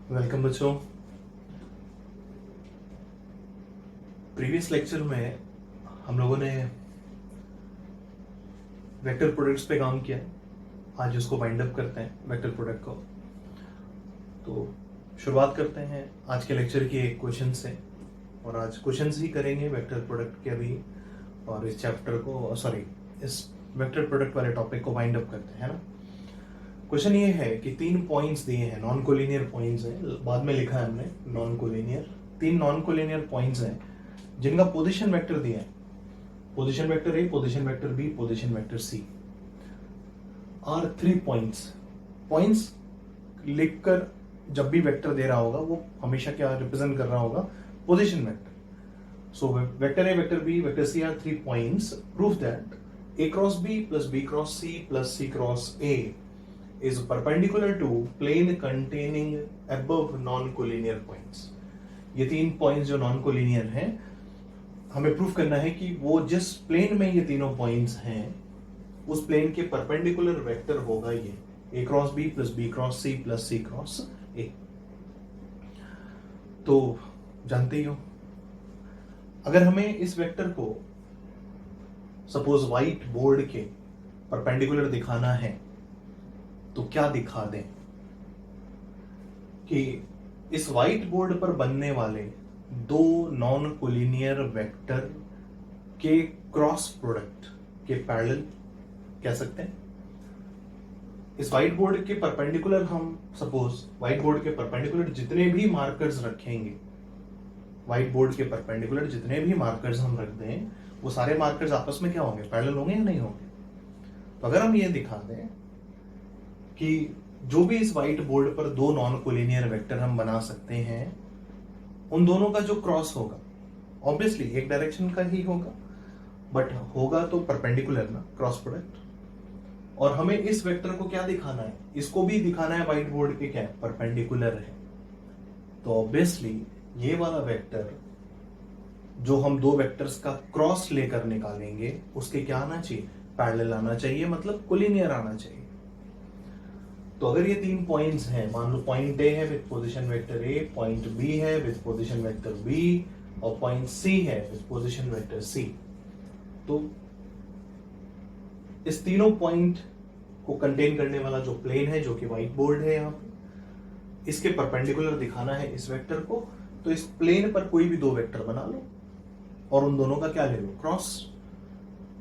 Welcome बच्चों। Previous lecture में हम लोगों ने वेक्टर प्रोडक्ट्स पे काम किया। आज उसको वाइंड अप करते हैं वेक्टर प्रोडक्ट को। तो शुरुआत करते हैं आज के लेक्चर की एक क्वेश्चन से, और आज क्वेश्चंस ही करेंगे वेक्टर प्रोडक्ट के अभी, और इस चैप्टर को इस वेक्टर प्रोडक्ट वाले टॉपिक को वाइंड अप करते हैं ना। क्वेश्चन ये है कि 3 पॉइंट्स दिए हैं, नॉन कोलिनियर पॉइंट्स हैं, बाद में लिखा है हमने non collinear. 3 non collinear points हैं जिनका पोजीशन वेक्टर दिया है, position vector A, position vector B, position vector C are 3 points लिखकर जब भी वेक्टर दे रहा होगा वो हमेशा क्या रिप्रेजेंट कर रहा होगा, position vector. So vector A, vector B, vector C are 3 points. Proof that A cross B plus B cross C plus C cross A is perpendicular to plane containing above non-collinear points। ये 3 points जो non collinear हैं, हमें proof करना है कि वो जिस plane में ये तीनों पॉइंट्स हैं उस प्लेन के परपेंडिकुलर वेक्टर होगा ये a cross b plus b cross c plus c cross a। तो जानते ही हो, अगर हमें इस वेक्टर को सपोज व्हाइट बोर्ड के परपेंडिकुलर दिखाना है तो क्या दिखा दें कि इस व्हाइट बोर्ड पर बनने वाले 2 नॉन कोलिनियर वेक्टर के क्रॉस प्रोडक्ट के पैरेलल कह सकते हैं। इस व्हाइट बोर्ड के परपेंडिकुलर हम सपोज व्हाइट बोर्ड के परपेंडिकुलर जितने भी मार्कर्स रखेंगे, व्हाइट बोर्ड के परपेंडिकुलर जितने भी मार्कर्स हम रख दें वो सारे मार्कर्स आपस में क्या होंगे, पैरेलल होंगे या नहीं होंगे। तो अगर हम ये दिखा दें कि जो भी इस व्हाइट बोर्ड पर 2 नॉन कोलिनियर वेक्टर हम बना सकते हैं, उन दोनों का जो क्रॉस होगा ऑब्वियसली एक डायरेक्शन का ही होगा, बट होगा तो परपेंडिकुलर ना, क्रॉस प्रोडक्ट। और हमें इस वेक्टर को क्या दिखाना है, इसको भी दिखाना है व्हाइट बोर्ड के क्या परपेंडिकुलर है। तो ऑब्वियसली ये वाला वेक्टर जो हम 2 वेक्टर्स का क्रॉस लेकर निकालेंगे उसके क्या आना चाहिए, पैरेलल आना चाहिए, मतलब कोलिनियर आना चाहिए। तो अगर ये 3 पॉइंट्स हैं, मान लो पॉइंट ए है with position vector A, point B है विद पोजीशन वेक्टर बी, और पॉइंट सी है विद पोजीशन वेक्टर सी, तो इस तीनों पॉइंट को कंटेन करने वाला जो प्लेन है, जो कि व्हाइट बोर्ड है, यहाँ पे इसके परपेंडिकुलर दिखाना है इस वेक्टर को, तो इस प्लेन पर कोई भी 2 वेक्टर बना लो और उन दोनों का क्या ले लो, क्रॉस।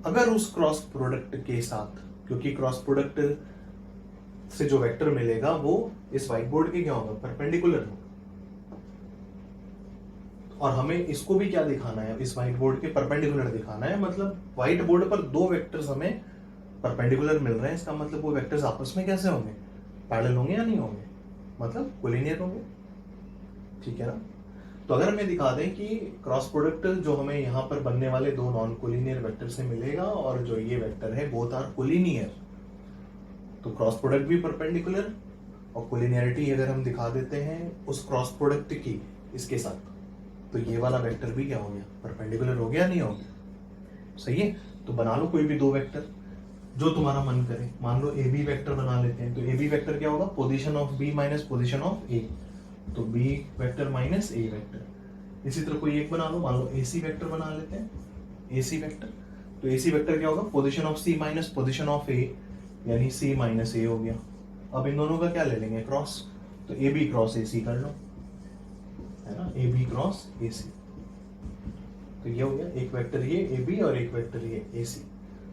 अगर उस क्रॉस प्रोडक्ट के साथ, क्योंकि क्रॉस प्रोडक्ट से जो वेक्टर मिलेगा वो इस व्हाइट बोर्ड के क्या होगा, परपेंडिकुलर होगा, और हमें इसको भी क्या दिखाना है, इस व्हाइट बोर्ड के परपेंडिकुलर दिखाना है। मतलब व्हाइट बोर्ड पर 2 वेक्टर्स हमें परपेंडिकुलर मिल रहे हैं, इसका मतलब वो वेक्टर्स आपस में कैसे होंगे, पैरेलल होंगे या नहीं होंगे, मतलब कोलिनियर होंगे, ठीक है ना। तो अगर हमें दिखा दें कि क्रॉस प्रोडक्ट जो हमें यहाँ पर बनने वाले 2 नॉन कोलिनियर वेक्टर से मिलेगा और जो ये वेक्टर है बोथ आर कोलिनियर, तो क्रॉस प्रोडक्ट भी परपेंडिकुलर और कोलिनियरिटी अगर हम दिखा देते हैं उस क्रॉस प्रोडक्ट की इसके साथ, तो ये वाला वेक्टर भी क्या हो गया, परपेंडिकुलर हो गया, नहीं हो गया, सही है। तो बना लो कोई भी 2 वेक्टर जो तुम्हारा मन करे। मान लो ए बी वेक्टर बना लेते हैं, तो ए बी वेक्टर क्या होगा, position of B minus position of A, तो B vector minus A vector. इसी तरह कोई एक बना लो, मान लो ए सी वेक्टर बना लेते हैं, ए सी वेक्टर, तो ए सी वेक्टर क्या होगा, position of C minus position of A, यानी C माइनस ए हो गया। अब इन दोनों का क्या ले लेंगे, क्रॉस, तो ए बी क्रॉस ए सी कर लो, है ना, ए बी क्रॉस ए सी। तो ये हो गया एक वेक्टर ये ए बी और एक वेक्टर ये ए सी।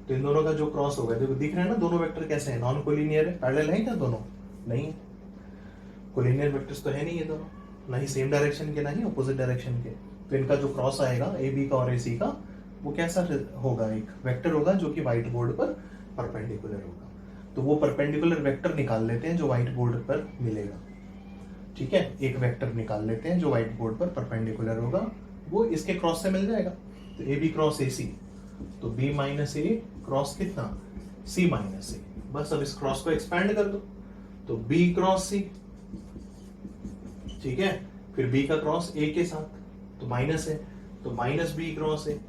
तो इन दोनों का जो क्रॉस होगा, देखो दिख रहा है ना, दोनों वेक्टर कैसे हैं, नॉन कोलिनियर है, पैरेलल है क्या दोनों, नहीं है, कोलिनियर वेक्टर्स तो है नहीं ये दोनों, ना ही सेम डायरेक्शन के ना ही अपोजिट डायरेक्शन के। तो इनका जो क्रॉस आएगा ए बी का और ए सी का, वो कैसा होगा, एक वेक्टर होगा जो कि व्हाइट बोर्ड पर परपेंडिकुलर होगा। तो वो परपेंडिकुलर वेक्टर निकाल लेते हैं जो व्हाइट बोर्ड पर मिलेगा, ठीक है, एक वेक्टर निकाल लेते हैं जो व्हाइट बोर्ड पर परपेंडिकुलर होगा, वो इसके क्रॉस से मिल जाएगा। तो ए बी क्रॉस ए सी, तो बी माइनस ए क्रॉस कितना, सी माइनस ए, बस अब इस क्रॉस को एक्सपैंड कर दो, तो बी क्रॉस सी, ठीक है, फिर बी का क्रॉस ए के साथ तो माइनस है, तो माइनस बी क्रॉस ए,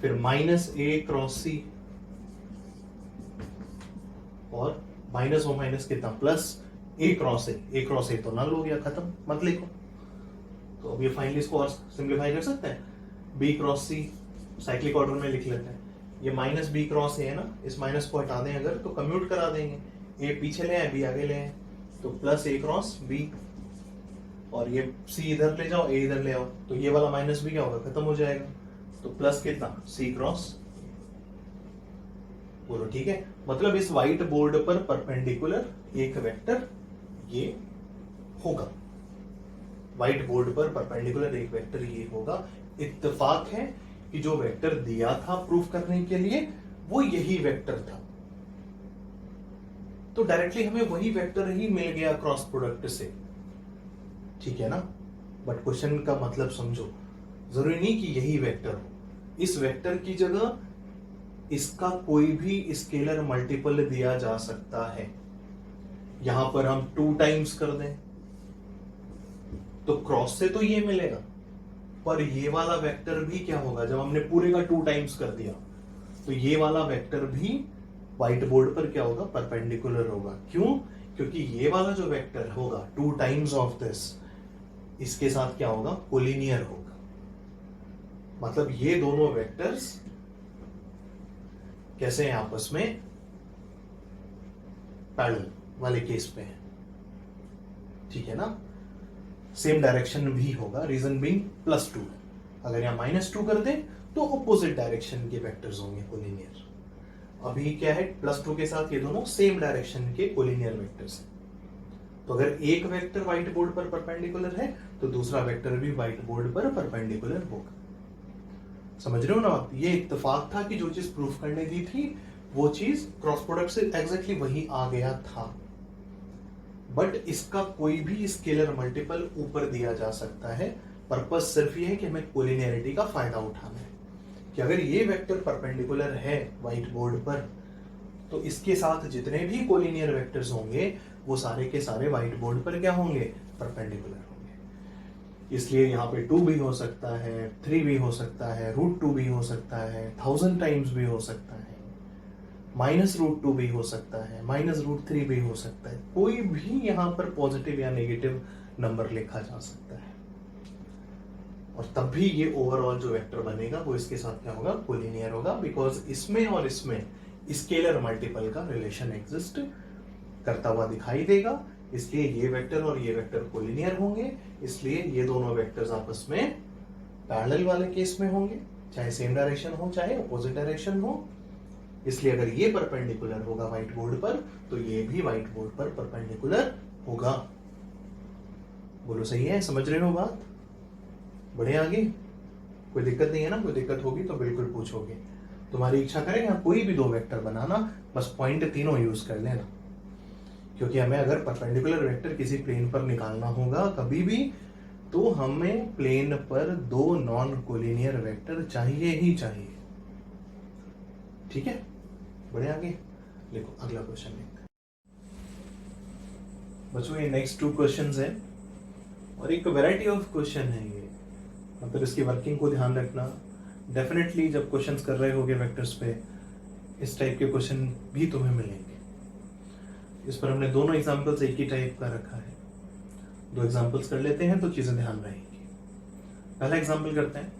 फिर माइनस ए क्रॉस सी, और माइनस वो माइनस कितना, प्लस ए क्रॉस ए तो नल हो गया, खत्म, मत लिखो। तो अब ये फाइनली इसको और सिंप्लीफाई कर सकते हैं, बी क्रॉस सी साइक्लिक ऑर्डर में लिख लेते हैं। ये माइनस बी क्रॉस ए है ना, इस माइनस को हटा दें अगर तो कम्यूट करा देंगे, ए पीछे ले आए बी आगे ले आए, तो प्लस ए क्रॉस बी, और ये सी इधर ले जाओ ए इधर ले आओ, तो ये वाला माइनस भी क्या होगा, खत्म हो जाएगा। तो प्लस कितना, सी क्रॉस, बोलो ठीक है। मतलब इस व्हाइट बोर्ड पर परपेंडिकुलर एक वेक्टर ये होगा, व्हाइट बोर्ड पर परपेंडिकुलर एक वेक्टर ये होगा। इत्तेफाक है कि जो वेक्टर दिया था प्रूफ करने के लिए वो यही वेक्टर था, तो डायरेक्टली हमें वही वेक्टर ही मिल गया क्रॉस प्रोडक्ट से, ठीक है ना। बट क्वेश्चन का मतलब समझो, जरूरी नहीं कि यही वेक्टर हो, इस वेक्टर की जगह इसका कोई भी स्केलर मल्टीपल दिया जा सकता है। यहां पर हम 2 टाइम्स कर दें तो क्रॉस से तो ये मिलेगा, पर ये वाला वेक्टर भी क्या होगा, जब हमने पूरे का 2 टाइम्स कर दिया तो ये वाला वेक्टर भी व्हाइट बोर्ड पर क्या होगा, परपेंडिकुलर होगा। क्यों, क्योंकि ये वाला जो वेक्टर होगा 2 टाइम्स ऑफ दिस, इसके साथ क्या होगा, कोलिनियर होगा। मतलब ये दोनों वेक्टर्स कैसे हैं आपस में, पैरेलल वाले केस पे हैं, ठीक है ना। सेम डायरेक्शन भी होगा, रीजन बीइंग +2 है। अगर यहां -2 कर दें तो ऑपोजिट डायरेक्शन के वेक्टर्स होंगे कोलिनियर। अभी क्या है, +2 के साथ ये दोनों सेम डायरेक्शन के कोलिनियर वेक्टर्स हैं। तो अगर एक वेक्टर व्हाइट बोर्ड पर परपेंडिकुलर है तो दूसरा वेक्टर भी व्हाइट बोर्ड पर परपेंडिकुलर होगा। समझ रहे हो ना आप, ये इत्तेफाक था कि जो चीज प्रूफ करने दी थी वो चीज क्रॉस प्रोडक्ट से एग्जैक्टली वही आ गया था, बट इसका कोई भी स्केलर मल्टीपल ऊपर दिया जा सकता है। पर्पस सिर्फ ये है कि हमें कोलिनियरिटी का फायदा उठाना है कि अगर ये वेक्टर परपेंडिकुलर है व्हाइट बोर्ड पर तो इसके साथ जितने भी कोलिनियर वेक्टर्स होंगे वो सारे के सारे व्हाइट बोर्ड पर क्या होंगे, परपेंडिकुलर होंगे। इसलिए यहाँ पे 2 भी हो सकता है, 3 भी हो सकता है, √2 भी हो सकता है, 1000 टाइम्स भी हो सकता है, -√2 भी हो सकता है, -√3 भी हो सकता है। कोई भी यहाँ पर पॉजिटिव या नेगेटिव नंबर लिखा जा सकता है, और तब भी ये ओवरऑल जो वेक्टर बनेगा वो इसके साथ क्या होगा, कोलिनियर होगा, बिकॉज इसमें और इसमें स्केलर मल्टीपल का रिलेशन एग्जिस्ट करता हुआ दिखाई देगा। इसलिए ये वेक्टर और ये वेक्टर कोलिनियर होंगे, इसलिए ये दोनों वेक्टर्स आपस में पैरेलल वाले केस में होंगे, चाहे सेम डायरेक्शन हो चाहे अपोजिट डायरेक्शन हो। इसलिए अगर ये परपेंडिकुलर होगा व्हाइट बोर्ड पर तो ये भी व्हाइट बोर्ड पर परपेंडिकुलर होगा। बोलो सही है, समझ रहे हो बात, बढ़े आगे, कोई दिक्कत नहीं है ना। कोई दिक्कत होगी तो बिल्कुल पूछोगे, तुम्हारी इच्छा करेगा कोई भी 2 वेक्टर बनाना, बस पॉइंट तीनों यूज कर लेना, क्योंकि हमें अगर परपेंडिकुलर वेक्टर किसी प्लेन पर निकालना होगा कभी भी तो हमें प्लेन पर 2 नॉन कोलिनियर वेक्टर चाहिए ही चाहिए, ठीक है। बढ़े आगे, देखो अगला क्वेश्चन देखते हैं बच्चों। ये नेक्स्ट 2 क्वेश्चंस हैं और एक वैरायटी ऑफ क्वेश्चन है ये, मतलब इसकी वर्किंग को ध्यान रखना। डेफिनेटली जब क्वेश्चंस कर रहे होगे वेक्टर्स पे इस टाइप के क्वेश्चन भी तुम्हें मिलेंगे। इस पर हमने दोनों एग्जांपल्स एक ही टाइप का रखा है, 2 एग्जांपल्स कर लेते हैं तो चीजें ध्यान रहेंगी। पहला एग्जांपल करते हैं,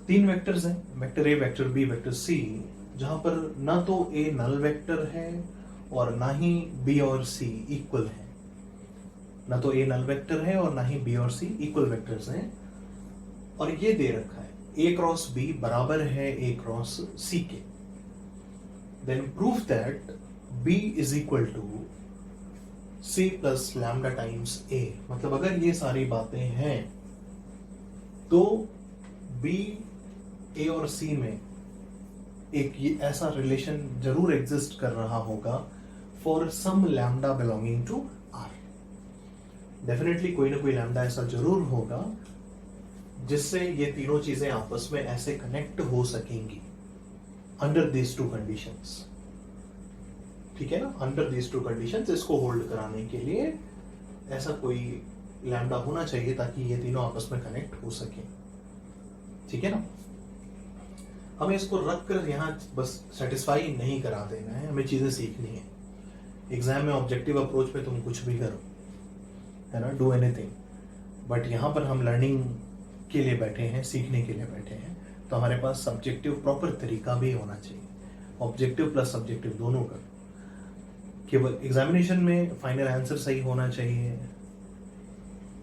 3 वेक्टर्स हैं, vector A, vector B, vector C, जहां पर ना तो ए नल वेक्टर है और ना ही बी और सी इक्वल है। ना तो ए नल वेक्टर है और ना ही बी और सी इक्वल वेक्टर्स हैं, और ये दे रखा है ए क्रॉस बी बराबर है ए क्रॉस सी के। Then proof that B is equal to C plus lambda times A. मतलब अगर ये सारी बातें हैं तो बी, ए और सी में एक ये ऐसा रिलेशन जरूर एग्जिस्ट कर रहा होगा for some lambda belonging to R. Definitely कोई ना कोई लैम्डा ऐसा जरूर होगा जिससे ये तीनों चीजें आपस में ऐसे कनेक्ट हो सकेंगी अंडर दीज 2 कंडीशंस, ठीक है ना। अंडर दीज 2 कंडीशंस इसको होल्ड कराने के लिए ऐसा कोई लैम्डा होना चाहिए ताकि ये तीनों आपस में कनेक्ट हो सके, ठीक है ना। हमें इसको रख कर यहाँ बस सेटिस्फाई नहीं करा देना है, हमें चीजें सीखनी है। एग्जाम में ऑब्जेक्टिव अप्रोच पे तुम कुछ भी करो, है ना, डू एनीथिंग, बट यहाँ पर हम लर्निंग के लिए बैठे हैं, सीखने के लिए बैठे हैं, तो हमारे पास सब्जेक्टिव प्रॉपर तरीका भी होना चाहिए, ऑब्जेक्टिव प्लस सब्जेक्टिव दोनों का। केवल एग्जामिनेशन में फाइनल आंसर सही होना चाहिए,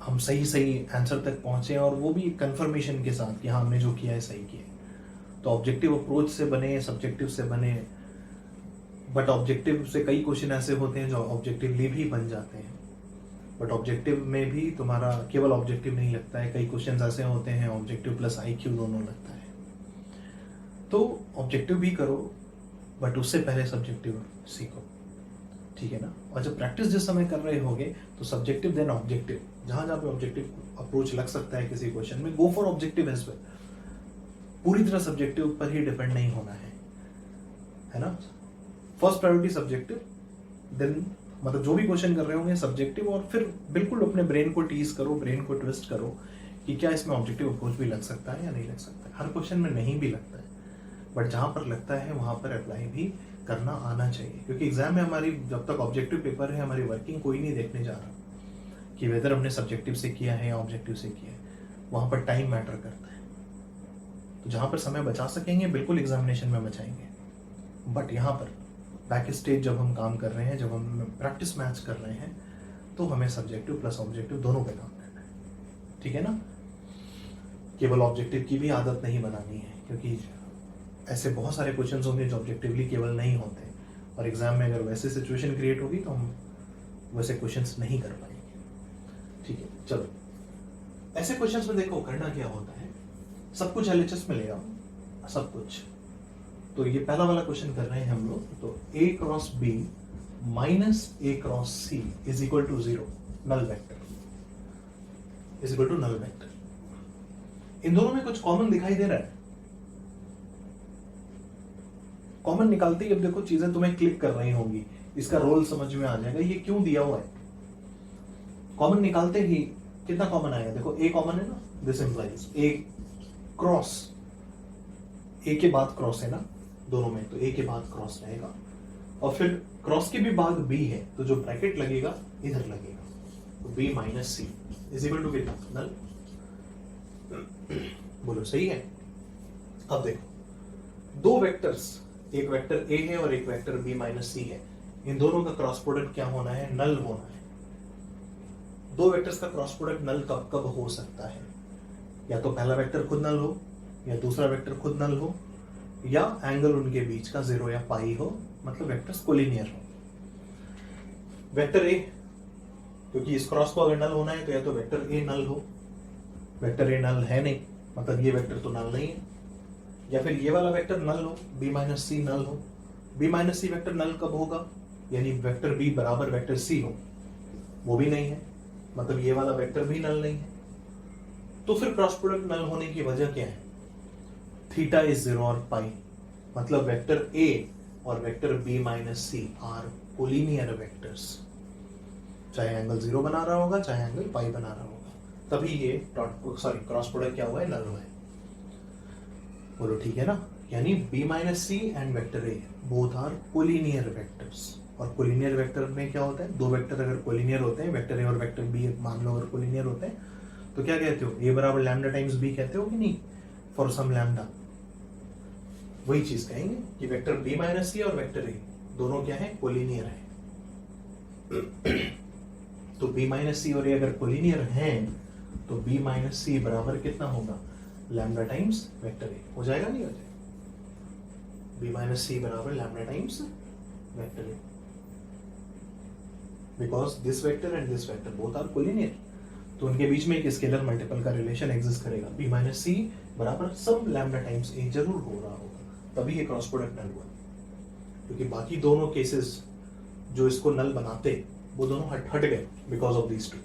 हम सही आंसर तक पहुंचे और वो भी कंफर्मेशन के साथ कि हाँ हमने जो किया है सही किया है। तो ऑब्जेक्टिव अप्रोच से बने, सब्जेक्टिव से बने, बट ऑब्जेक्टिव से कई क्वेश्चन ऐसे होते हैं जो ऑब्जेक्टिवली भी बन जाते हैं, बट ऑब्जेक्टिव में भी तुम्हारा केवल ऑब्जेक्टिव नहीं लगता है, कई क्वेश्चन ऐसे होते हैं ऑब्जेक्टिव प्लस IQ दोनों लगता है। तो ऑब्जेक्टिव भी करो, बट उससे पहले सब्जेक्टिव सीखो, ठीक है ना। और जब प्रैक्टिस जिस समय कर रहे होगे तो सब्जेक्टिव देन ऑब्जेक्टिव, जहां जहां पे ऑब्जेक्टिव अप्रोच लग सकता है किसी क्वेश्चन में, go for objective as well. पूरी तरह सब्जेक्टिव पर ही डिपेंड नहीं होना है ना। फर्स्ट प्रायोरिटी सब्जेक्टिव, देन मतलब जो भी क्वेश्चन कर रहे होंगे सब्जेक्टिव, और फिर बिल्कुल अपने ब्रेन को टीज करो, ब्रेन को ट्विस्ट करो कि क्या इसमें ऑब्जेक्टिव अप्रोच भी लग सकता है या नहीं लग सकता है। हर क्वेश्चन में नहीं भी लगता है, बट जहां पर लगता है वहां पर अप्लाई भी करना आना चाहिए, क्योंकि एग्जाम में हमारी जब तक ऑब्जेक्टिव पेपर है हमारी वर्किंग कोई नहीं देखने जा रहा कि वेदर हमने सब्जेक्टिव से किया है या ऑब्जेक्टिव से किया है। वहां पर टाइम मैटर करता है, तो जहां पर समय बचा सकेंगे बिल्कुल एग्जामिनेशन में बचाएंगे, बट यहाँ पर बैक स्टेज जब हम काम कर रहे हैं, जब हम प्रैक्टिस मैच कर रहे हैं, तो हमें सब्जेक्टिव प्लस ऑब्जेक्टिव दोनों पे काम करना है, ठीक है ना। केवल ऑब्जेक्टिव की भी आदत नहीं बनानी है, क्योंकि ऐसे बहुत सारे क्वेश्चंस होंगे जो ऑब्जेक्टिवली केवल नहीं होते, और एग्जाम में अगर वैसे सिचुएशन क्रिएट होगी तो हम वैसे क्वेश्चंस नहीं कर पाएंगे, ठीक है। चलो, ऐसे क्वेश्चंस में देखो करना क्या होता है, सब कुछ LHS में ले आओ, सब कुछ। तो ये पहला वाला क्वेश्चन कर रहे हैं हम लोग, तो A cross B minus A cross C is equal to 0, null vector is equal to null vector. इन दोनों में कुछ कॉमन दिखाई दे रहा है, कॉमन निकालते ही अब देखो चीजें तुम्हें क्लिक कर रही होंगी, इसका रोल समझ में आ जाएगा, ये क्यों दिया हुआ है। कॉमन निकालते ही कितना कॉमन आएगा, देखो A कॉमन है ना, this implies A cross, A के बाद क्रॉस है ना दोनों में, तो A के बाद क्रॉस रहेगा, और फिर क्रॉस के भी बाद B है, तो जो ब्रैकेट लगेगा इधर लगेगा, तो B minus C is equal to कितना, नल। बोलो सही है। अब देखो दो वेक्टर्स, एक वेक्टर A है और एक वेक्टर B माइनस C है, इन दोनों का क्रॉस प्रोडक्ट क्या होना है, नल होना है। दो वेक्टर्स का क्रॉस प्रोडक्ट नल कब कब हो सकता है, या तो पहला वेक्टर खुद नल हो, या दूसरा वेक्टर खुद नल हो, या एंगल उनके बीच का 0 या पाई हो, मतलब वेक्टर्स कोलिनियर हो। वेक्टर A, क्योंकि इस क्रॉस को अगर नल होना है तो या तो वेक्टर A नल हो, वेक्टर A नल है नहीं, मतलब ये वेक्टर तो नल नहीं है, या फिर ये वाला वेक्टर नल हो, B माइनस C नल हो। B minus C vector null कब होगा, यानी वेक्टर B बराबर वेक्टर C हो, वो भी नहीं है, मतलब ये वाला वेक्टर भी नल नहीं है। तो फिर क्रॉस प्रोडक्ट नल होने की वजह क्या है, थीटा इज 0 और पाई, मतलब वेक्टर A और vector B minus C are collinear vectors, चाहे एंगल 0 बना रहा होगा चाहे एंगल पाई बना रहा होगा, तभी ये क्रॉस प्रोडक्ट क्या हुआ है, नल हुआ है। बोलो ठीक है ना, यानी B minus C and vector A both are collinear vectors. और कोलिनियर वेक्टर में क्या होता है, दो वेक्टर अगर कोलिनियर होते हैं, वेक्टर A और वेक्टर B मान लो अगर कोलिनियर होते हैं, तो क्या कहते हो, A बराबर लैम्डा टाइम्स B कहते हो कि नहीं, फॉर सम लैम्डा। वही चीज कहेंगे कि वेक्टर B माइनस C और वेक्टर A दोनों क्या है, कोलिनियर है। तो B माइनस C और A अगर कोलिनियर हैं तो B माइनस C बराबर कितना होगा, लैम्डा टाइम्स वेक्टर A। हो जाएगा नहीं हो जाएगा, B माइनस C बराबर lambda times vector A, because this vector and this vector both are collinear, तो उनके बीच में एक स्केलर मल्टीपल का रिलेशन एग्जिस्ट करेगा। B माइनस C बराबर सब लैम्डा टाइम्स A जरूर हो रहा होगा, तभी ये क्रॉस प्रोडक्ट नल हुआ, क्योंकि बाकी दोनों केसेस जो इसको नल बनाते वो दोनों हट गए बिकॉज ऑफ दीज टू।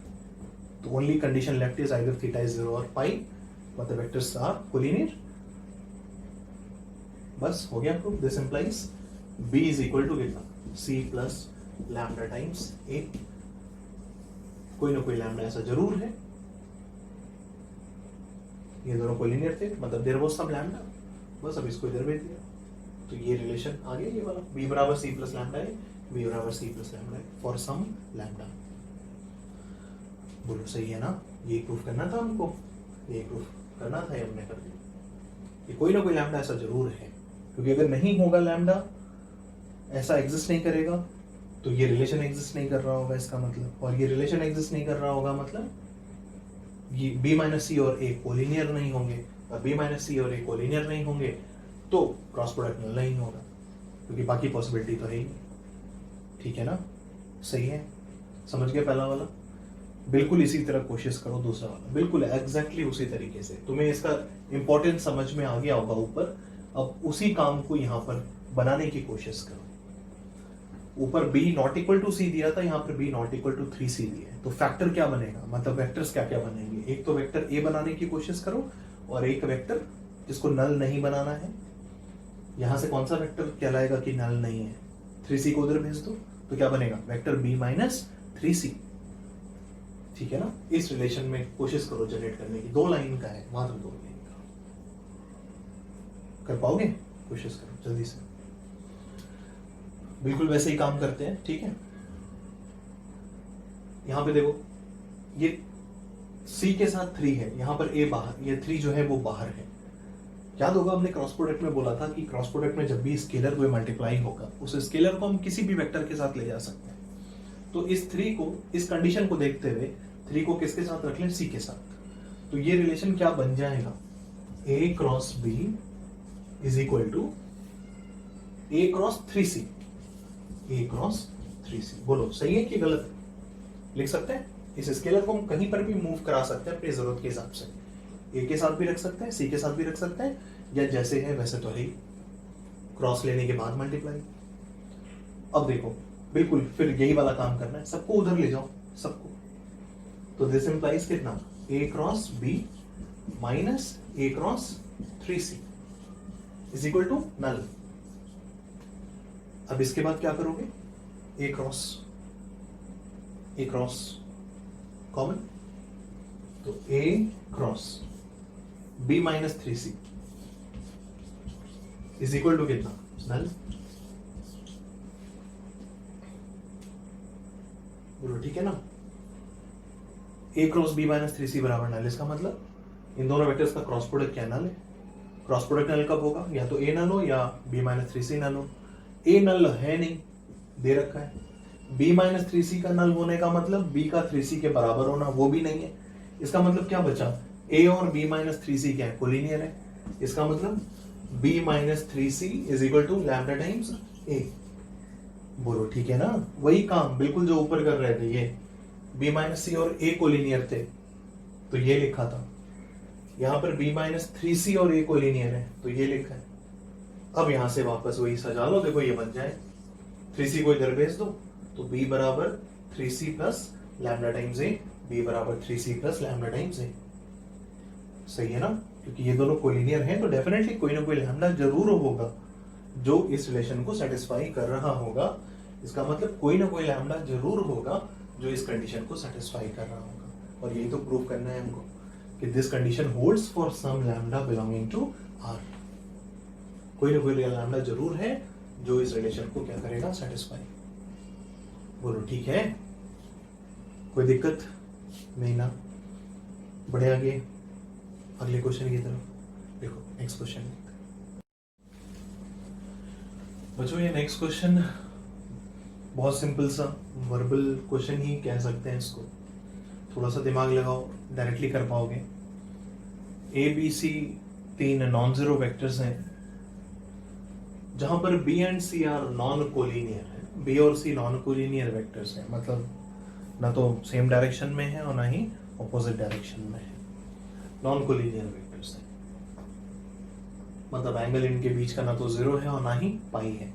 तो only condition left is either theta is 0 और पाई, मतलब वेक्टर्स आर कोलिनियर। बस हो गया proof. This implies B is equal to कितना, C plus lambda times A। कोई ना कोई लैम्डा ऐसा जरूर है, ये दोनों कोलिनियर थे, मतलब देयर वाज सम लैम्डा, बस अब इसको इधर भेज दिया, तो ये रिलेशन आ गया, ये वाला B बराबर C प्लस लैम्डा है, v बराबर c plus lambda for some lambda. बोलो सही है ना? ये प्रूफ करना था हमको, ये प्रूफ करना था, ये हमने कर दिया। ये कोई ना कोई लैम्डा ऐसा जरूर है, क्योंकि अगर नहीं होगा लैम्डा, ऐसा एग्जिस्ट नहीं करेगा, तो ये रिलेशन एग्जिस्ट नहीं कर रहा होगा इसका मतलब, और ये रिलेशन एग्जिस्ट नहीं कर रहा होगा मतलब ये b माइनस सी और a कोलिनियर नहीं होंगे, और b माइनस सी और a कोलिनियर नहीं होंगे तो क्रॉस प्रोडक्ट नल नहीं होगा, क्योंकि बाकी पॉसिबिलिटी तो है ही। ठीक है ना? सही है? समझ गए पहला वाला? बिल्कुल इसी तरह कोशिश करो दूसरा वाला, बिल्कुल एग्जैक्टली उसी तरीके से। तुम्हें इसका इंपॉर्टेंस समझ में आ गया होगा ऊपर। अब उसी काम को यहाँ पर बनाने की कोशिश करो। ऊपर b नॉट इक्वल टू सी दिया था, यहाँ पर b not equal to 3c दिया है, तो फैक्टर क्या बनेगा, मतलब वेक्टर्स क्या क्या बनेंगे। एक तो वेक्टर a बनाने की कोशिश करो, और एक वेक्टर जिसको नल नहीं बनाना है। यहां से कौन सा वेक्टर कहलाएगा कि नल नहीं है, 3c को उधर भेज दो, तो क्या बनेगा, वेक्टर b माइनस 3c। ठीक है ना? इस रिलेशन में कोशिश करो जनरेट करने की। 2 लाइन का है, मात्र 2 लाइन का। कर पाओगे? कोशिश करो जल्दी से। बिल्कुल वैसे ही काम करते हैं। ठीक है? यहां पे देखो, ये c के साथ 3 है, यहां पर a बाहर, ये 3 जो है वो बाहर है। याद होगा हमने क्रॉस प्रोडक्ट में बोला था कि क्रॉस प्रोडक्ट में जब भी स्केलर कोई मल्टीप्लाई होगा, उस स्केलर को हम किसी भी वेक्टर के साथ ले जा सकते हैं। तो इस 3 को, इस कंडीशन को देखते हुए 3 को किसके साथ रख लें, c के साथ। तो ये रिलेशन क्या बन जाएगा, a cross b is equal to a cross 3c। a cross 3c, बोलो सही है कि गलत? लिख सकते हैं। इस स्केलर को हम कहीं पर भी मूव करा सकते हैं अपनी जरूरत के हिसाब से। a के साथ भी रख सकते हैं, c के साथ भी रख सकते हैं, या जैसे है वैसे तो है ही, क्रॉस लेने के बाद मल्टीप्लाई। अब देखो, बिल्कुल फिर यही वाला काम करना है, सबको उधर ले जाओ, सबको। तो दिस इंप्लाइज कितना, a cross b minus a cross 3c is equal to null. अब इसके बाद क्या करोगे, a क्रॉस कॉमन, तो a cross b minus 3c is equal to कितना, नल। बोलो ठीक है ना? a cross b minus 3c बराबर नल। इसका मतलब इन दोनों वेक्टर्स का क्रॉस प्रोडक्ट क्या, नल है। क्रॉस प्रोडक्ट नल कब होगा, या तो a नल हो या b माइनस 3c नल हो। a नल है नहीं, दे रखा है। b माइनस 3c का नल होने का मतलब b का 3c के बराबर होना, वो भी नहीं है। इसका मतलब क्या बचा, a और b माइनस 3c क्या है, कोलिनियर है। इसका मतलब b minus 3c is equal to lambda times a। बोलो ठीक है ना? वही काम बिल्कुल जो ऊपर कर रहे थे, ये b माइनस c और a कोलिनियर थे, तो ये लिखा था। यहां पर b माइनस 3c और a कोलिनियर है, तो ये लिखा है। अब यहां से वापस वही सजा लो, देखो ये बन जाए, 3c को इधर भेज दो, तो b बराबर 3c plus lambda times a, b बराबर 3c plus lambda times a। सही है ना? क्योंकि ये दोनों कोलिनियर हैं, तो डेफिनेटली कोई ना कोई लैम्डा जरूर होगा जो इस रिलेशन को सेटिस्फाई कर रहा होगा। इसका मतलब कोई ना कोई लैम्डा जरूर होगा जो इस कंडीशन को सेटिस्फाई कर रहा होगा। और यही तो प्रूव करना है हमको कि this condition holds for some lambda belonging to R। कोई ना कोई लैम्डा जरूर है जो इस रिलेशन को क्या करेगा, सेटिस्फाई। बोलो ठीक है? कोई दिक्कत नहीं ना? बढ़े आगे अगले क्वेश्चन की तरफ। देखो नेक्स्ट क्वेश्चन बच्चों, ये नेक्स्ट क्वेश्चन बहुत सिंपल सा वर्बल क्वेश्चन ही कह सकते हैं इसको। थोड़ा सा दिमाग लगाओ, डायरेक्टली कर पाओगे। A B C 3 non zero vectors हैं, जहां पर B and C are non collinear है। बी और सी नॉन कोलिनियर वेक्टर्स हैं, मतलब ना तो सेम डायरेक्शन में है और ना ही ऑपोजिट डायरेक्शन में है। नॉन कोलिनियर वेक्टर्स हैं, मतलब एंगल इनके बीच का ना तो जीरो है और ना ही पाई है।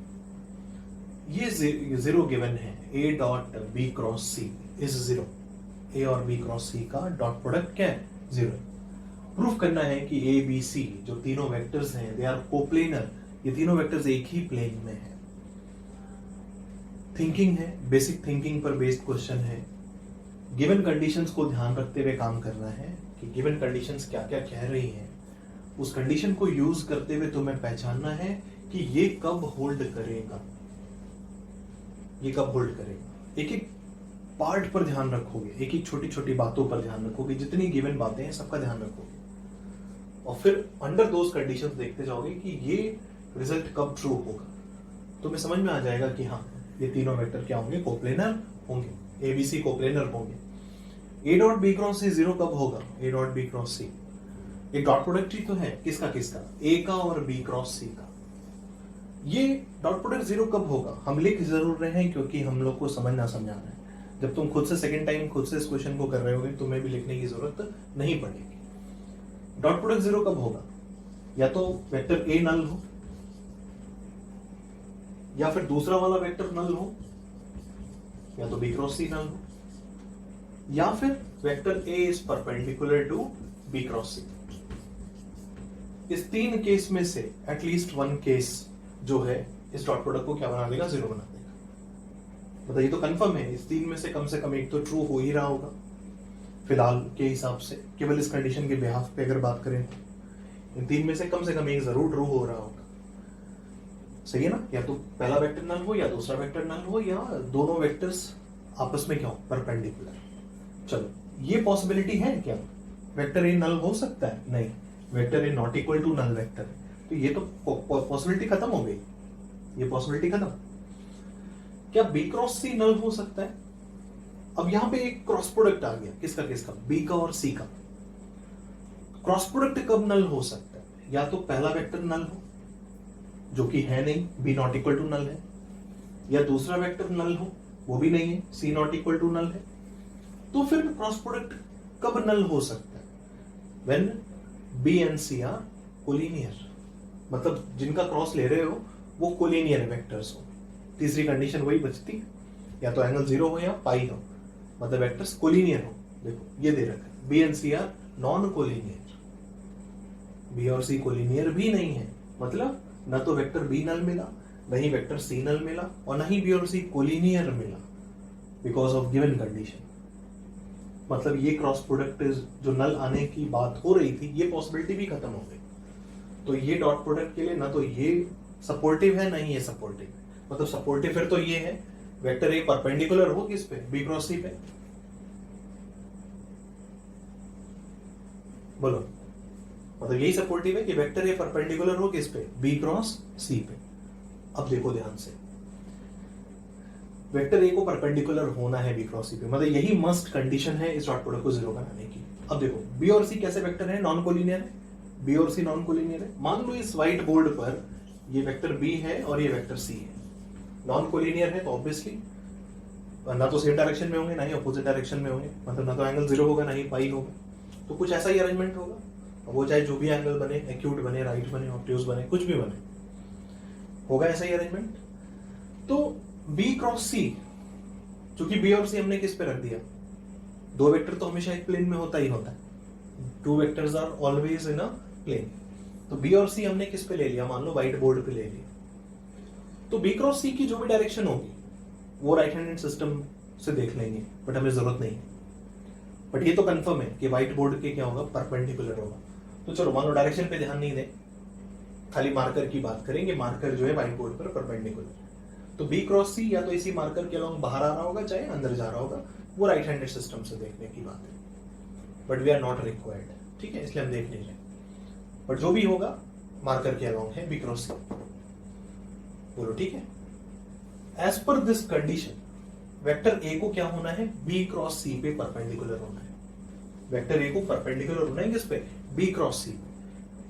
ये जीरो गिवन है, a dot B cross C is zero. a और b क्रॉस c का डॉट प्रोडक्ट क्या है, जीरो। प्रूफ करना है कि a b c जो तीनों वेक्टर्स हैं दे आर कोप्लेनर। ये तीनों वेक्टर्स एक ही प्लेन में है। थिंकिंग है, बेसिक थिंकिंग पर बेस्ड क्वेश्चन है। गिवन कंडीशंस को ध्यान रखते हुए काम करना है कि गिवन कंडीशंस क्या क्या कह रही हैं। उस कंडीशन को यूज करते हुए तुम्हें पहचानना है कि ये कब होल्ड करेगा। ये कब होल्ड करेगा। एक एक पार्ट पर ध्यान रखोगे, एक एक छोटी छोटी बातों पर ध्यान रखोगे, जितनी गिवन बातें हैं सबका ध्यान रखोगे, और फिर अंडर दोज कंडीशंस देखते जाओगे कि ये रिजल्ट कब ट्रू होगा। तो मैं समझ में आ जाएगा कि हाँ ये तीनों वेक्टर क्या होंगे, कोप्लेनर होंगे, एबीसी कोप्लेनर होंगे। A dot B cross C zero कब होगा, A dot B cross C, एक डॉट प्रोडक्ट ही तो है, किसका किसका, ए का और बी क्रॉस सी का। ये डॉट प्रोडक्ट जीरो कब होगा, हम लिख जरूर रहे हैं क्योंकि हम लोग को समझना समझाना है। जब तुम खुद से सेकंड टाइम खुद से इस क्वेश्चन को कर रहे होगे तुम्हें भी लिखने की जरूरत नहीं पड़ेगी। डॉट प्रोडक्ट जीरो कब होगा, या तो वेक्टर ए नल हो, या फिर दूसरा वाला वेक्टर नल हो, या तो बी क्रॉस सी नल हो, या फिर vector A is perpendicular to B cross C. इस तीन केस में से एटलीस्ट वन केस जो है इस डॉट प्रोडक्ट को क्या बना देगा, जीरो बना देगा। बताइए, तो कंफर्म है इस तीन में से कम एक तो ट्रू हो ही रहा होगा फिलहाल के हिसाब से, केवल इस कंडीशन के बिहाफ पे अगर बात करें तो इन तीन में से कम एक जरूर ट्रू हो रहा होगा। सही है ना, या तो पहला वेक्टर नल हो, या दूसरा वेक्टर नल हो, या दोनों वेक्टर्स आपस में क्या हो, परपेंडिकुलर। चलो ये पॉसिबिलिटी है क्या, वेक्टर ए नल हो सकता है, नहीं, vector A not equal to null vector है, तो ये तो पॉसिबिलिटी खत्म हो गई, ये पॉसिबिलिटी खत्म। क्या बी क्रॉस सी नल हो सकता है। अब यहां पे एक क्रॉस प्रोडक्ट आ गया, किसका किसका, बी का और सी का। क्रॉस प्रोडक्ट कब नल हो सकता है, या तो पहला वेक्टर नल हो जो कि है नहीं, B not equal to null है, या दूसरा वेक्टर नल हो, वो भी नहीं है, सी नॉट इक्वल टू नल है। तो फिर क्रॉस प्रोडक्ट कब नल हो सकता है, when B and C are collinear, मतलब जिनका क्रॉस ले रहे हो वो कोलिनियर वेक्टर्स हो। तीसरी कंडीशन वही बचती, या तो एंगल जीरो हो या पाई हो, मतलब वेक्टर्स कोलिनियर हो। देखो ये दे रखा है, B and C are non collinear, B और सी कोलिनियर भी नहीं है, मतलब न तो वेक्टर बी नल मिला, न ही वेक्टर सी नल मिला, और न ही बी और सी कोलिनियर मिला बिकॉज ऑफ गिवन कंडीशन। मतलब ये क्रॉस प्रोडक्ट जो नल आने की बात हो रही थी, ये पॉसिबिलिटी भी खत्म हो गई। तो ये डॉट प्रोडक्ट के लिए ना तो ये सपोर्टिव है, ना ही ये सपोर्टिव है। मतलब सपोर्टिव फिर तो ये है, वेक्टर ए परपेंडिकुलर हो किस पे, बी क्रॉस सी पे। बोलो, मतलब यही सपोर्टिव है कि वेक्टर ए परपेंडिकुलर हो किस पे, बी क्रॉस सी पे। अब देखो ध्यान से, वेक्टर ए को परपेंडिकुलर होना है बी क्रॉस सी पे, मतलब यही मस्ट कंडीशन है इस डॉट प्रोडक्ट को जीरो बनाने की। अब देखो बी और सी कैसे वेक्टर है, नॉन कोलिनियर है, बी और सी नॉन कोलिनियर है। मान लो इस व्हाइट बोर्ड पर ये वेक्टर बी है और ये वेक्टर सी है, नॉन कोलिनियर है, तो ऑब्वियसली ना तो सेम डायरेक्शन में होंगे, ना ही अपोजिट डायरेक्शन में होंगे, मतलब ना तो एंगल जीरो होगा, ना ही पाई होगा। तो कुछ ऐसा ही अरेंजमेंट होगा, वो चाहे जो भी एंगल बने, एक्यूट बने, राइट बने, ऑब्ट्यूज बने, कुछ भी बने, होगा ऐसा ही अरेंजमेंट। तो बी क्रॉस सी, चूंकि बी और सी हमने किस पे रख दिया, दो वेक्टर तो हमेशा एक प्लेन में होता ही होता है, two vectors are always in a plane. तो बी और सी हमने किस पे ले लिया, मान लो व्हाइट बोर्ड पे ले लिया, तो बी क्रॉस सी की जो भी डायरेक्शन होगी वो राइट हैंडेड सिस्टम से देख लेंगे, बट हमें जरूरत नहीं। बट ये तो कंफर्म है कि व्हाइट बोर्ड के क्या होगा, परपेंडिकुलर होगा। तो चलो मान लो डायरेक्शन पे ध्यान नहीं दें, खाली मार्कर की बात करेंगे, मार्कर जो है व्हाइट बोर्ड पर परपेंडिकुलर। तो बी क्रॉस सी या तो इसी मार्कर के अलॉन्ग बाहर आ रहा होगा, चाहे अंदर जा रहा होगा, वो राइट हैंडेड सिस्टम से देखने की बात है, but we are not required, ठीक है, इसलिए हम देख नहीं रहे। बट जो भी होगा मार्कर के अलॉन्ग है बी क्रॉस सी। बोलो ठीक है। As per this condition vector A को क्या होना है, बी क्रॉस सी पे परपेंडिकुलर होना है। वेक्टर ए को परपेंडिकुलर होना है किस पे, बी क्रॉस सी।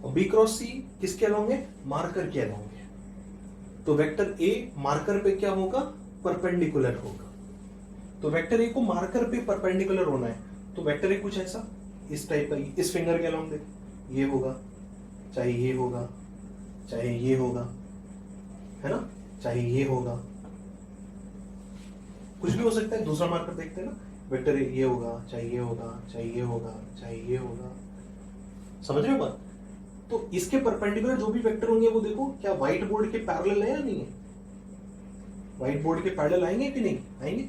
और बी क्रॉस सी किसके अलॉन्ग है, मार्कर के अलॉन्ग है। तो वेक्टर ए मार्कर पे क्या होगा, परपेंडिकुलर होगा। तो वेक्टर ए को मार्कर पे परपेंडिकुलर होना है, तो वेक्टर ए कुछ ऐसा इस टाइप का, इस फिंगर के अलॉन्ग देख, ये होगा, चाहे ये होगा, चाहे ये होगा, है ना, चाहे ये होगा, कुछ भी हो सकता है। दूसरा मार्कर देखते हैं ना, वेक्टर ये होगा, चाहे ये होगा, चाहे ये होगा, चाहे ये होगा, समझ रहे हो बात। तो इसके परपेंडिकुलर जो भी वेक्टर होंगे वो देखो क्या व्हाइट बोर्ड के पैरेलल है या नहीं है, व्हाइट बोर्ड के पैरेलल आएंगे कि नहीं आएंगे,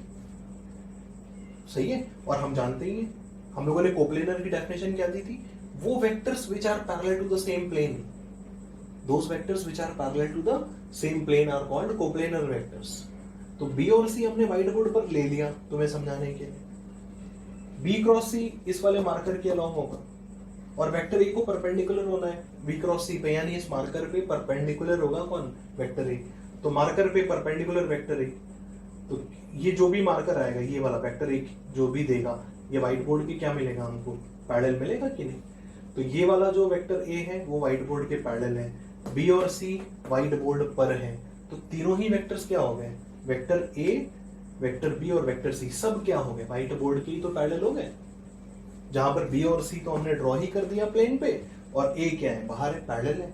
सही है। और हम जानते ही हैं, हम लोगों ने कोप्लेनर की डेफिनेशन क्या दी थी, वो vectors which are parallel to the same plane, those vectors which are parallel to the same plane are called coplanar vectors. तो बी और सी हमने व्हाइट बोर्ड पर ले लिया तुम्हें समझाने के लिए। बी क्रॉस सी इस वाले मार्कर के अलॉन्ग होगा और वेक्टर ए को परपेंडिकुलर होना है बी क्रॉस सी पे, यानी इस मार्कर पे परपेंडिकुलर होगा कौन, वेक्टर ए। तो मार्कर पे परपेंडिकुलर वेक्टर ए, तो ये जो भी मार्कर आएगा ये वाला वेक्टर ए जो भी देगा ये व्हाइट बोर्ड के क्या मिलेगा हमको, पैरेलल मिलेगा कि नहीं। तो ये वाला जो वेक्टर ए है वो व्हाइट बोर्ड के पैरेलल है, बी और सी व्हाइट बोर्ड पर है। तो तीनों ही वेक्टर्स क्या हो गए, वेक्टर ए, वेक्टर बी और वेक्टर सी सब क्या हो गए, व्हाइट बोर्ड के ही तो पैरेलल हो गए। जहां पर बी और सी तो हमने ड्रॉ ही कर दिया प्लेन पे और ए क्या है, बाहर है, पैरेलल है।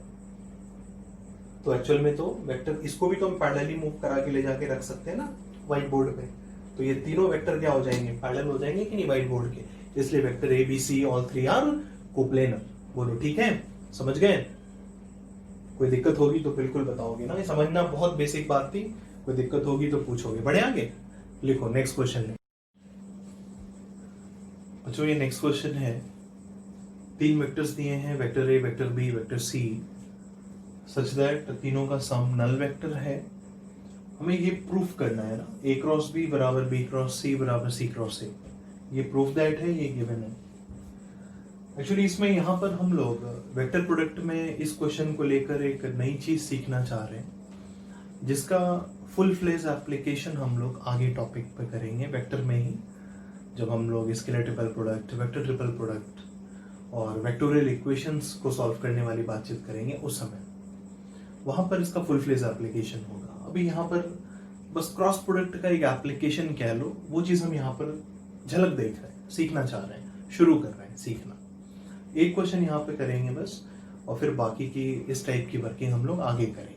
तो एक्चुअल में तो वेक्टर इसको भी तो हम पैरेलली मूव करा के ले जाके रख सकते हैं ना व्हाइट बोर्ड पे। तो ये तीनों वेक्टर क्या हो जाएंगे, पैरेलल हो जाएंगे कि नहीं व्हाइट बोर्ड के। इसलिए vector A B C all three are coplanar. बोलो ठीक है, समझ गए। कोई दिक्कत होगी तो बिल्कुल बताओगे ना, ये समझना बहुत बेसिक बात थी। कोई दिक्कत होगी तो पूछोगे। बढ़े आगे, लिखो नेक्स्ट क्वेश्चन। अच्छा ये नेक्स्ट क्वेश्चन है, तीन वेक्टर्स दिए हैं, vector A, vector B, vector C, such that तीनों का सम नल वेक्टर है। हमें ये प्रूफ करना है ना, ए क्रॉस बी बराबर बी क्रॉस सी बराबर सी क्रॉस ए। ये प्रूफ दैट है, ये गिवन है। एक्चुअली इसमें यहाँ पर हम लोग वेक्टर प्रोडक्ट में इस क्वेश्चन को लेकर एक नई चीज सीखना चाह रहे हैं, जिसका फुल फ्लेज एप्लीकेशन हम लोग आगे टॉपिक पे करेंगे वेक्टर में ही, जब हम लोग scalar triple product, vector triple product और वेक्टोरियल इक्वेशंस को सॉल्व करने वाली बातचीत करेंगे उस समय, वहां पर इसका फुल फ्लेज एप्लीकेशन होगा। अभी यहाँ पर बस क्रॉस प्रोडक्ट का एक एप्लीकेशन कह लो, वो चीज हम यहाँ पर झलक देख रहे हैं, सीखना चाह रहे हैं, शुरू कर रहे हैं सीखना। एक क्वेश्चन यहाँ पे करेंगे बस, और फिर बाकी की इस टाइप की वर्किंग हम लोग आगे करेंगे।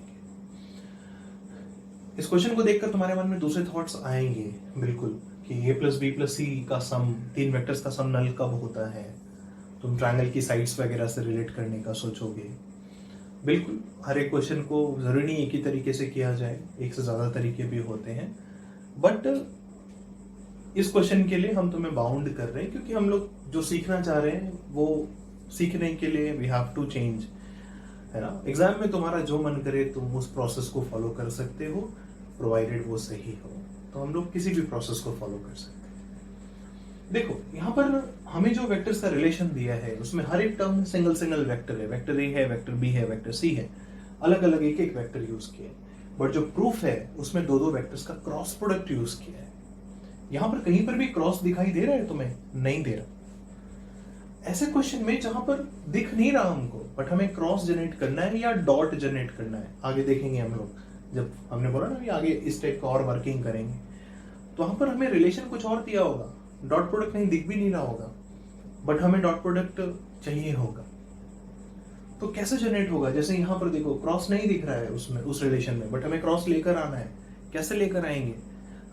इस क्वेश्चन को देखकर तुम्हारे मन में दूसरे थॉट्स आएंगे बिल्कुल, कि ए प्लस बी प्लस सी का सम, तीन वेक्टर्स का सम नल कब होता है। तुम ट्रायंगल की साइड्स वगैरह से रिलेट करने का सोचोगे। बिल्कुल, हर एक क्वेश्चन को जरूरी नहीं एक ही तरीके से किया जाए, एक से ज्यादा तरीके भी होते हैं। बट इस क्वेश्चन के लिए हम तुम्हें बाउंड कर रहे हैं, क्योंकि हम लोग जो सीखना चाह रहे हैं वो सीखने के लिए वी हैव टू चेंज, है ना। एग्जाम में तुम्हारा जो मन करे तुम उस प्रोसेस को फॉलो कर सकते हो, प्रोवाइडेड वो सही हो। तो हम लोग किसी भी प्रोसेस को फॉलो कर सकते हैं। देखो यहाँ पर हमें जो वेक्टर्स का रिलेशन दिया है उसमें हर एक टर्म सिंगल सिंगल वेक्टर है, वेक्टर ए है, वेक्टर बी है, वेक्टर सी है, अलग अलग एक एक वेक्टर यूज किए। बट जो प्रूफ है उसमें दो दो वेक्टर्स का क्रॉस प्रोडक्ट यूज किया है। यहाँ पर कहीं पर भी क्रॉस दिखाई दे रहा है तुम्हें, नहीं दे रहा। ऐसे क्वेश्चन में जहां पर दिख नहीं रहा हमको, बट हमें क्रॉस जनरेट करना है या डॉट जनरेट करना है, आगे देखेंगे हम लोग। जब हमने बोला ना अभी आगे इस टाइप का और वर्किंग करेंगे, तो वहां पर हमें रिलेशन कुछ और दिया होगा, डॉट प्रोडक्ट कहीं दिख भी नहीं रहा होगा, बट हमें डॉट प्रोडक्ट चाहिए होगा। तो कैसे जनरेट होगा, जैसे यहाँ पर देखो क्रॉस नहीं दिख रहा है उसमें, उस रिलेशन में, बट हमें क्रॉस लेकर आना है। कैसे लेकर आएंगे,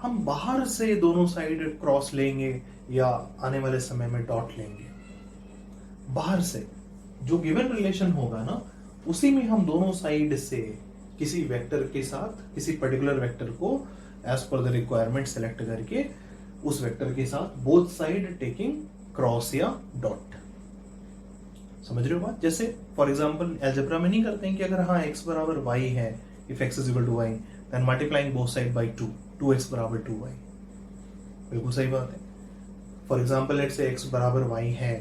हम बाहर से दोनों साइड क्रॉस लेंगे या आने वाले समय में डॉट लेंगे। बाहर से जो गिवन रिलेशन होगा ना, उसी में हम दोनों साइड से किसी वेक्टर के साथ, किसी पर्टिकुलर वेक्टर को as per the requirement select करके उस वेक्टर के साथ बोथ साइड टेकिंग क्रॉस या डॉट। समझ रहे हो बात। जैसे फॉर एग्जांपल अलजेब्रा में नहीं करते हैं कि अगर हाँ x बराबर y है, if x is equal to y then multiplying both side by 2, 2x बराबर 2y। बिल्कुल सही बात है। For example let's say x बराबर y है,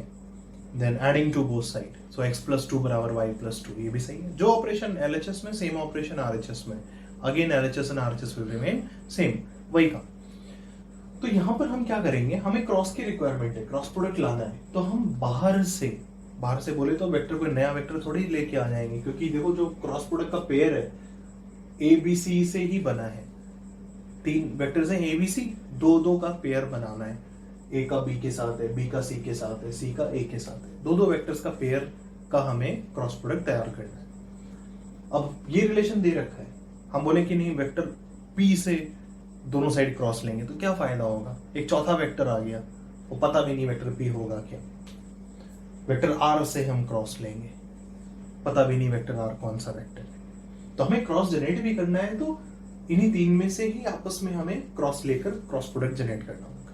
then adding two both side, so x plus 2 बराबर y प्लस 2, ये भी सही है। जो ऑपरेशन LHS में सेम ऑपरेशन RHS में, again LHS and RHS will remain same, वही का। तो यहां पर हम क्या करेंगे, हमें क्रॉस की रिक्वायरमेंट है, क्रॉस प्रोडक्ट लाना है, तो हम बाहर से बोले तो वेक्टर कोई नया वेक्टर थोड़ी लेके आ जाएंगे, क्योंकि देखो जो क्रॉस प्रोडक्ट का पेयर है ABC से ही बना है। तीन वेक्टर्स हैं ABC, दो दो का पेयर बनाना है, A का B के साथ है, B का C के साथ है, C का A के साथ है, दो दो वेक्टर्स का पेयर का हमें क्रॉस प्रोडक्ट तैयार करना है। अब ये रिलेशन दे रखा है, हम बोले कि नहीं वेक्टर P से दोनों साइड क्रॉस लेंगे तो क्या फायदा होगा, एक चौथा वेक्टर आ गया, वो पता भी नहीं वेक्टर P होगा क्या। वेक्टर R से हम क्रॉस लेंगे, पता भी नहीं वेक्टर R कौन सा वेक्टर है। तो हमें क्रॉस जनरेट भी करना है, तो इन्हीं तीन में से ही आपस में हमें क्रॉस लेकर क्रॉस प्रोडक्ट जनरेट करना होगा,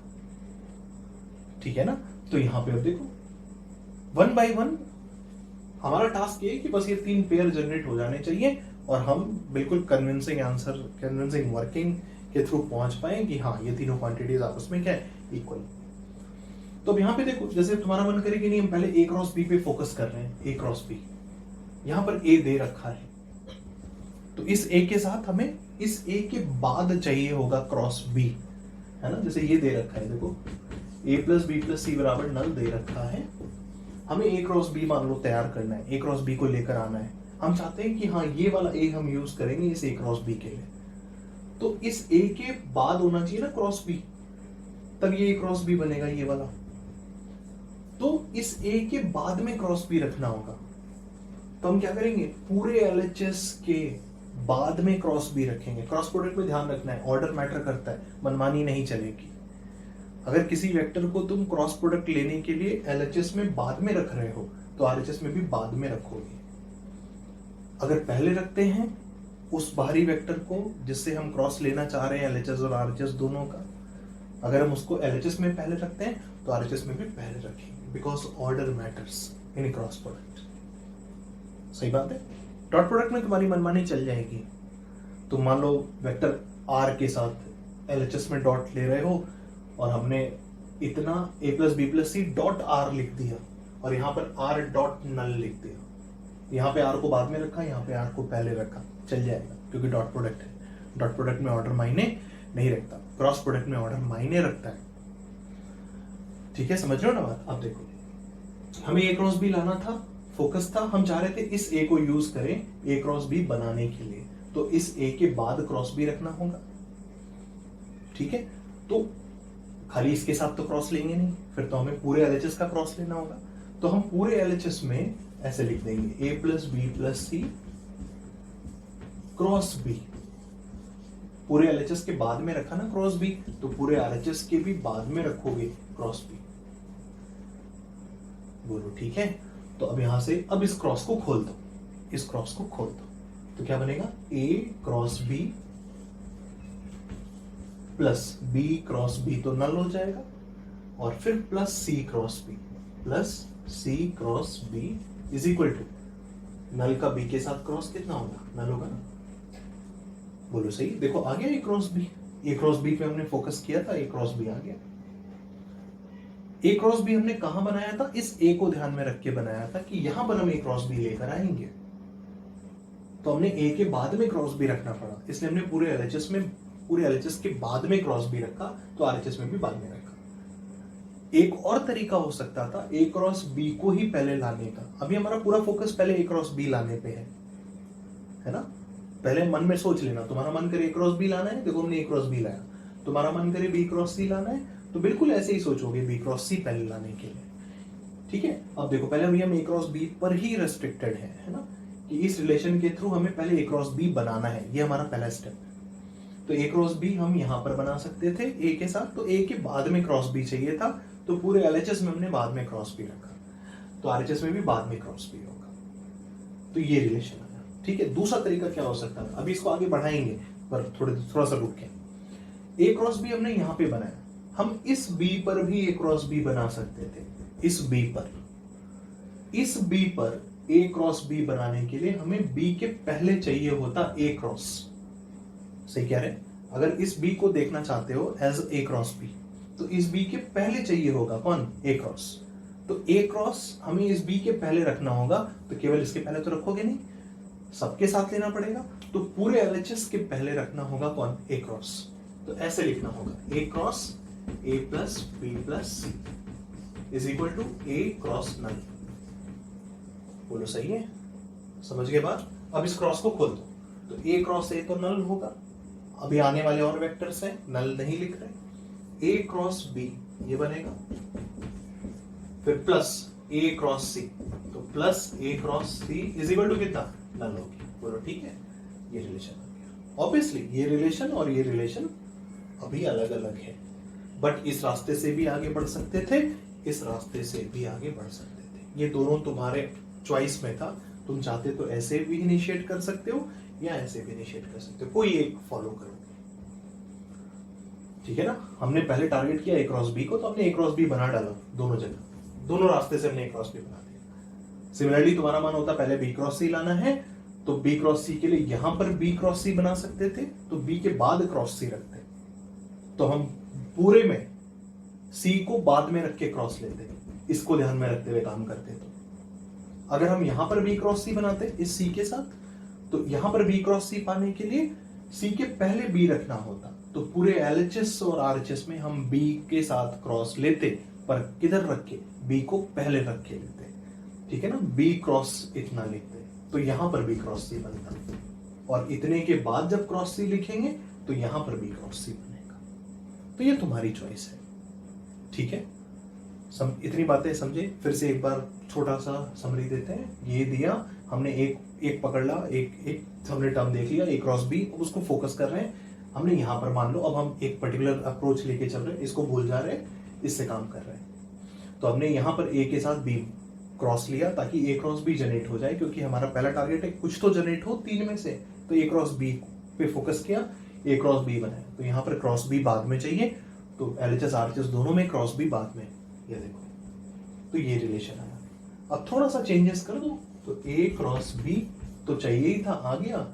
ठीक है ना। तो यहां पे अब देखो 1 by 1 हमारा टास्क ये है कि बस ये तीन पेयर जनरेट हो जाने चाहिए और हम बिल्कुल कन्विंसिंग आंसर, कन्विंसिंग वर्किंग के थ्रू पहुंच पाए कि हाँ ये तीनों क्वांटिटीज आपस में क्या है, इक्वल। तो अब यहाँ पे देखो, जैसे तुम्हारा मन करे कि नहीं हम पहले ए क्रॉस बी पे फोकस कर रहे हैं, ए क्रॉस बी, यहाँ पर ए दे रखा है, तो इस ए के साथ हमें इस ए के बाद चाहिए होगा क्रॉस बी, है ना। जैसे ये दे रखा है, देखो ए प्लस बी प्लस सी बराबर नल दे रखा है, हमें ए क्रॉस बी मान लो तैयार करना है, ए क्रॉस बी को लेकर आना है। हम चाहते हैं कि हाँ ये वाला ए हम यूज करेंगे इस ए क्रॉस बी के लिए, तो इस ए के बाद होना चाहिए ना क्रॉस बी, तब ये ए क्रॉस बी बनेगा ये वाला। तो इस ए के बाद में क्रॉस बी रखना होगा, तो हम क्या करेंगे, पूरे एलएचएस के बाद में क्रॉस बी रखेंगे। क्रॉस प्रोडक्ट में ध्यान रखना है, ऑर्डर मैटर करता है, मनमानी नहीं चलेगी। अगर किसी वेक्टर को तुम क्रॉस प्रोडक्ट लेने के लिए एलएचएस में बाद में रख रहे हो तो आरएचएस में भी बाद में रखोगे। अगर पहले रखते हैं उस बाहरी वेक्टर को जिससे हम क्रॉस लेना चाह रहे हैं एलएचएस और आरएचएस दोनों का, अगर हम उसको एलएचएस में पहले रखते हैं तो आरएचएस में भी पहले रखेंगे, because order matters in cross product. सही बात है। डॉट प्रोडक्ट में तुम्हारी मनमानी चल जाएगी। तुम मान लो वेक्टर आर के साथ एलएचएस में डॉट ले रहे हो और हमने इतना A plus B plus C dot R लिख दिया और यहाँ पर आर डॉट नल लिख दिया। यहाँ पे आर को बाद में रखा, यहाँ पे आर को पहले रखा, चल जाएगा क्योंकि डॉट प्रोडक्ट है। डॉट प्रोडक्ट में ऑर्डर मायने नहीं रखता, क्रॉस प्रोडक्ट में ऑर्डर मायने रखता है। ठीक है, समझ रहे हो ना बात। अब देखो, हमें ए क्रॉस बी लाना था, फोकस था, हम चाह रहे थे इस ए को यूज करें ए क्रॉस बी बनाने के लिए, तो इस ए के बाद क्रॉस बी रखना होगा। ठीक है, तो खाली इसके साथ तो क्रॉस लेंगे नहीं, फिर तो हमें पूरे एलएचएस का क्रॉस लेना होगा। तो हम पूरे एलएचएस में ऐसे लिख देंगे ए plus B plus C cross B. पूरे एलएचएस के बाद में रखा ना क्रॉस बी, तो पूरे आरएचएस के भी बाद में रखोगे क्रॉस बी। बोलो ठीक है। तो अब यहां से अब इस क्रॉस को खोल दो, इस क्रॉस को खोल दो, तो क्या बनेगा, A cross B plus B cross B तो नल हो जाएगा, और फिर plus C cross B, plus C cross B is equal to null का बी के साथ क्रॉस कितना होगा, नल होगा ना। बोलो सही। देखो आ गया A cross B, A cross B पे हमने फोकस किया था, ए क्रॉस बी आ गया। ए क्रॉस बी हमने कहां बनाया था, इस ए को ध्यान में रख के बनाया था कि यहां पर हम ए क्रॉस बी लेकर आएंगे, तो हमने ए के बाद में क्रॉस बी रखना पड़ा, इसलिए हमने पूरे एलएचएस में, पूरे एलएचएस के बाद में क्रॉस बी रखा, तो आरएचएस में भी बाद में रखा। एक और तरीका हो सकता था ए क्रॉस बी को ही पहले लाने का। अभी हमारा पूरा फोकस पहले ए क्रॉस बी लाने पे है ना। पहले मन में सोच लेना, तुम्हारा मन करे ए क्रॉस बी लाना है, देखो हमने ए क्रॉस बी लाया। तुम्हारा मन करे बी क्रॉस सी लाना है, तो बिल्कुल ऐसे ही सोचोगे बी क्रॉस सी पहले लाने के लिए। ठीक है, अब देखो पहले अभी हम ए क्रॉस बी पर ही रेस्ट्रिक्टेड है ना, कि इस रिलेशन के थ्रू हमें पहले ए क्रॉस बी बनाना है, ये हमारा पहला स्टेप है। तो ए क्रॉस बी हम यहां पर बना सकते थे ए के साथ, तो ए के बाद में क्रॉस बी चाहिए था, तो पूरे एलएचएस में हमने बाद में क्रॉस बी रखा, तो आरएचएस में भी बाद में क्रॉस बी होगा। तो ये रिलेशन आया। ठीक है, दूसरा तरीका क्या हो सकता था, अभी इसको आगे बढ़ाएंगे पर थोड़ा सा रुक के। ए क्रॉस बी हमने यहां पे बनाया, हम इस बी पर भी ए क्रॉस बी बना सकते थे। इस बी पर ए क्रॉस बी बनाने के लिए हमें बी के पहले चाहिए होता ए क्रॉस। सही कह रहे, अगर इस बी को देखना चाहते हो एज ए क्रॉस बी, तो इस बी के पहले चाहिए होगा कौन, ए क्रॉस। तो ए क्रॉस हमें इस बी के पहले रखना होगा, तो केवल इसके पहले तो रखोगे नहीं, सबके साथ लेना पड़ेगा, तो पूरे एलएचएस के पहले रखना होगा कौन, ए क्रॉस। तो ऐसे लिखना होगा A cross A plus B plus C is equal to A cross null. बोलो सही है, समझ गए बात। अब इस क्रॉस को खोल दो, तो ए क्रॉस ए तो नल होगा, अभी आने वाले और वेक्टर्स हैं नल नहीं लिख रहे, ए क्रॉस बी ये बनेगा, फिर प्लस ए क्रॉस सी, तो plus A cross C is equal to कितना, नल होगी। बोलो ठीक है, ये रिलेशन आ गया। ऑब्वियसली ये रिलेशन और ये रिलेशन अभी अलग अलग है, बट इस रास्ते से भी आगे बढ़ सकते थे, इस रास्ते से भी आगे बढ़ सकते थे। ये दोनों तुम्हारे चॉइस में था, तुम चाहते तो ऐसे भी इनिशिएट कर सकते हो या ऐसे भी इनिशिएट कर सकते हो, कोई एक फॉलो करोगे। ठीक है ना, हमने पहले टारगेट किया ए क्रॉस बी को, तो हमने ए क्रॉस बी बना डाला दोनों जगह, दोनों रास्ते से हमने ए क्रॉस बी बना दिया। सिमिलरली तुम्हारा मन होता पहले बी क्रॉस सी लाना है, तो बी क्रॉस सी के लिए यहां पर बी क्रॉस सी बना सकते थे, तो बी के बाद क्रॉस सी रखते, तो हम पूरे में सी को बाद में रख के क्रॉस लेते, इसको ध्यान में रखते हुए काम करते। तो अगर हम यहां पर बी क्रॉस सी बनाते इस सी के साथ, तो यहां पर बी क्रॉस सी पाने के लिए सी के पहले बी रखना होता, तो पूरे एलएचएस और आरएचएस में हम बी के साथ क्रॉस लेते, पर किधर रख के, बी को पहले रख के लेते, ठीक है ना, बी क्रॉस इतना लिखते, तो यहां पर बी क्रॉस सी बनता, और इतने के बाद जब क्रॉस सी लिखेंगे तो यहां पर बी क्रॉस सी बनेगा। तो ये तुम्हारी चॉइस है, ठीक है। इतनी बातें समझे। फिर से एक बार छोटा सा समरी देते हैं। ये दिया हमने, एक पकड़ ला, एक हमने टर्म देख लिया, ए क्रॉस बी, उसको फोकस कर रहे हैं हमने यहां पर, मान लो अब हम एक पर्टिकुलर अप्रोच लेके चल रहे हैं, इसको भूल जा रहे हैं, इससे काम कर रहे हैं। तो हमने यहां पर ए के साथ बी क्रॉस लिया ताकि ए क्रॉस बी जनरेट हो जाए, क्योंकि हमारा पहला टारगेट है कुछ तो जनरेट हो तीन में से, तो ए क्रॉस बी पे फोकस किया, ए क्रॉस बी बनाया। तो यहां पर क्रॉस बी बाद में चाहिए, तो एलएचएस आरएचएस दोनों में क्रॉस बी बाद में, ये देखो, तो ये रिलेशन आया। अब थोड़ा सा चेंजेस कर दो, तो ए क्रॉस बी तो चाहिए ही था, आ गया,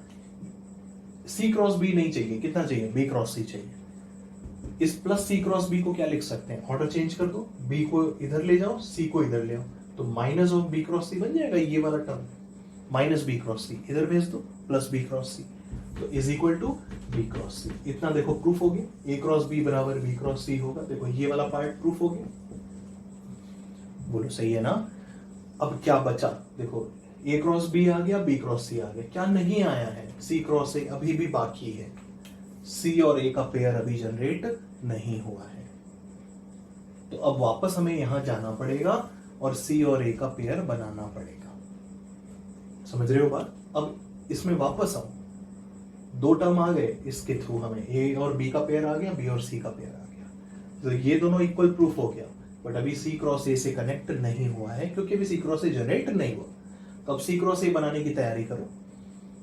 सी क्रॉस बी नहीं चाहिए, कितना चाहिए, बी क्रॉस सी चाहिए। इस प्लस सी क्रॉस बी को क्या लिख सकते हैं, ऑर्डर चेंज कर दो, बी को इधर ले जाओ, सी को इधर ले आओ, तो minus of B cross C बन जाएगा ये वाला term, minus B cross C इधर भेज दो, प्लस बी क्रॉस सी, तो is equal to B cross C. इतना देखो प्रूफ हो गया, ए क्रॉस बी बराबर बी क्रॉस सी होगा, देखो ये वाला पार्ट प्रूफ हो गया, बोलो सही है ना। अब क्या बचा, देखो ए क्रॉस बी आ गया, बी क्रॉस सी आ गया, क्या नहीं आया है, सी क्रॉस ए अभी भी बाकी है, सी और ए का पेयर अभी जनरेट नहीं हुआ है। तो अब वापस हमें यहां जाना पड़ेगा और सी और ए का पेयर बनाना पड़ेगा, समझ रहे हो बात। अब इसमें वापस आओ, दो टर्म आ गए इसके थ्रू, हमें ए और बी का पेयर आ गया, बी और सी का पेयर आ गया, तो ये दोनों इक्वल प्रूफ हो गया। बट अभी सी क्रॉस ए से कनेक्ट नहीं हुआ है, क्योंकि अभी सी क्रॉस ए जनरेट नहीं हुआ। तो अब सी क्रॉस ए बनाने की तैयारी करो।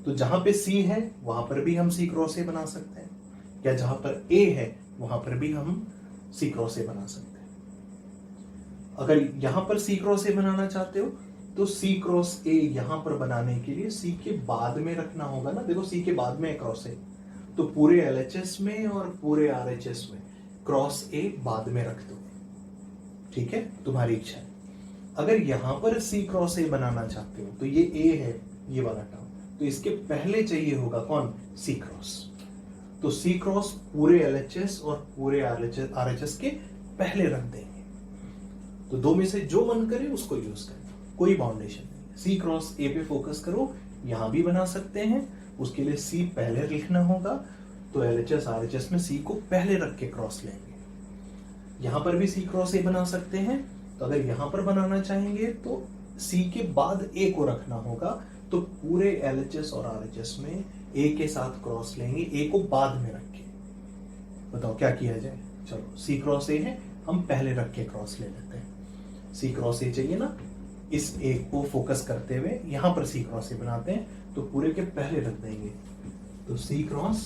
तो जहां पे सी है वहां पर भी हम सी क्रॉस ए बना सकते हैं, या जहां पर ए है वहां पर भी हम सी क्रॉस ए बना सकते हैं। अगर यहां पर सी क्रॉस ए बनाना चाहते हो तो सी क्रॉस ए यहां पर बनाने के लिए सी के बाद में रखना होगा ना, देखो सी के बाद में क्रॉस ए, तो पूरे एलएचएस में और पूरे आरएचएस में क्रॉस ए बाद में रख दो, ठीक है, तुम्हारी इच्छा है। अगर यहां पर सी क्रॉस ए बनाना चाहते हो तो ये ए है, ये वाला टर्म, तो इसके पहले चाहिए होगा कौन, सी क्रॉस। तो सी क्रॉस पूरे एलएचएस और पूरे आरएचएस के पहले रख देंगे। तो दो में से जो मन करे उसको यूज करना, कोई बाउंडेशन नहीं। सी क्रॉस ए पे फोकस करो, यहां भी बना सकते हैं, उसके लिए सी पहले लिखना होगा, तो एलएचएस आरएचएस में सी को पहले रख के क्रॉस लेंगे। यहां पर भी सी क्रॉस ए बना सकते हैं, तो अगर यहां पर बनाना चाहेंगे तो सी के बाद ए को रखना होगा, तो पूरे एलएचएस और आरएचएस में ए के साथ क्रॉस लेंगे, ए को बाद में रख के। बताओ क्या किया जाए, चलो सी क्रॉस ए है, हम पहले रख के क्रॉस ले लेते हैं। सी क्रॉस ए चाहिए ना, इस ए को फोकस करते हुए यहां पर सी क्रॉस ए बनाते हैं, तो पूरे के पहले रख देंगे, तो C cross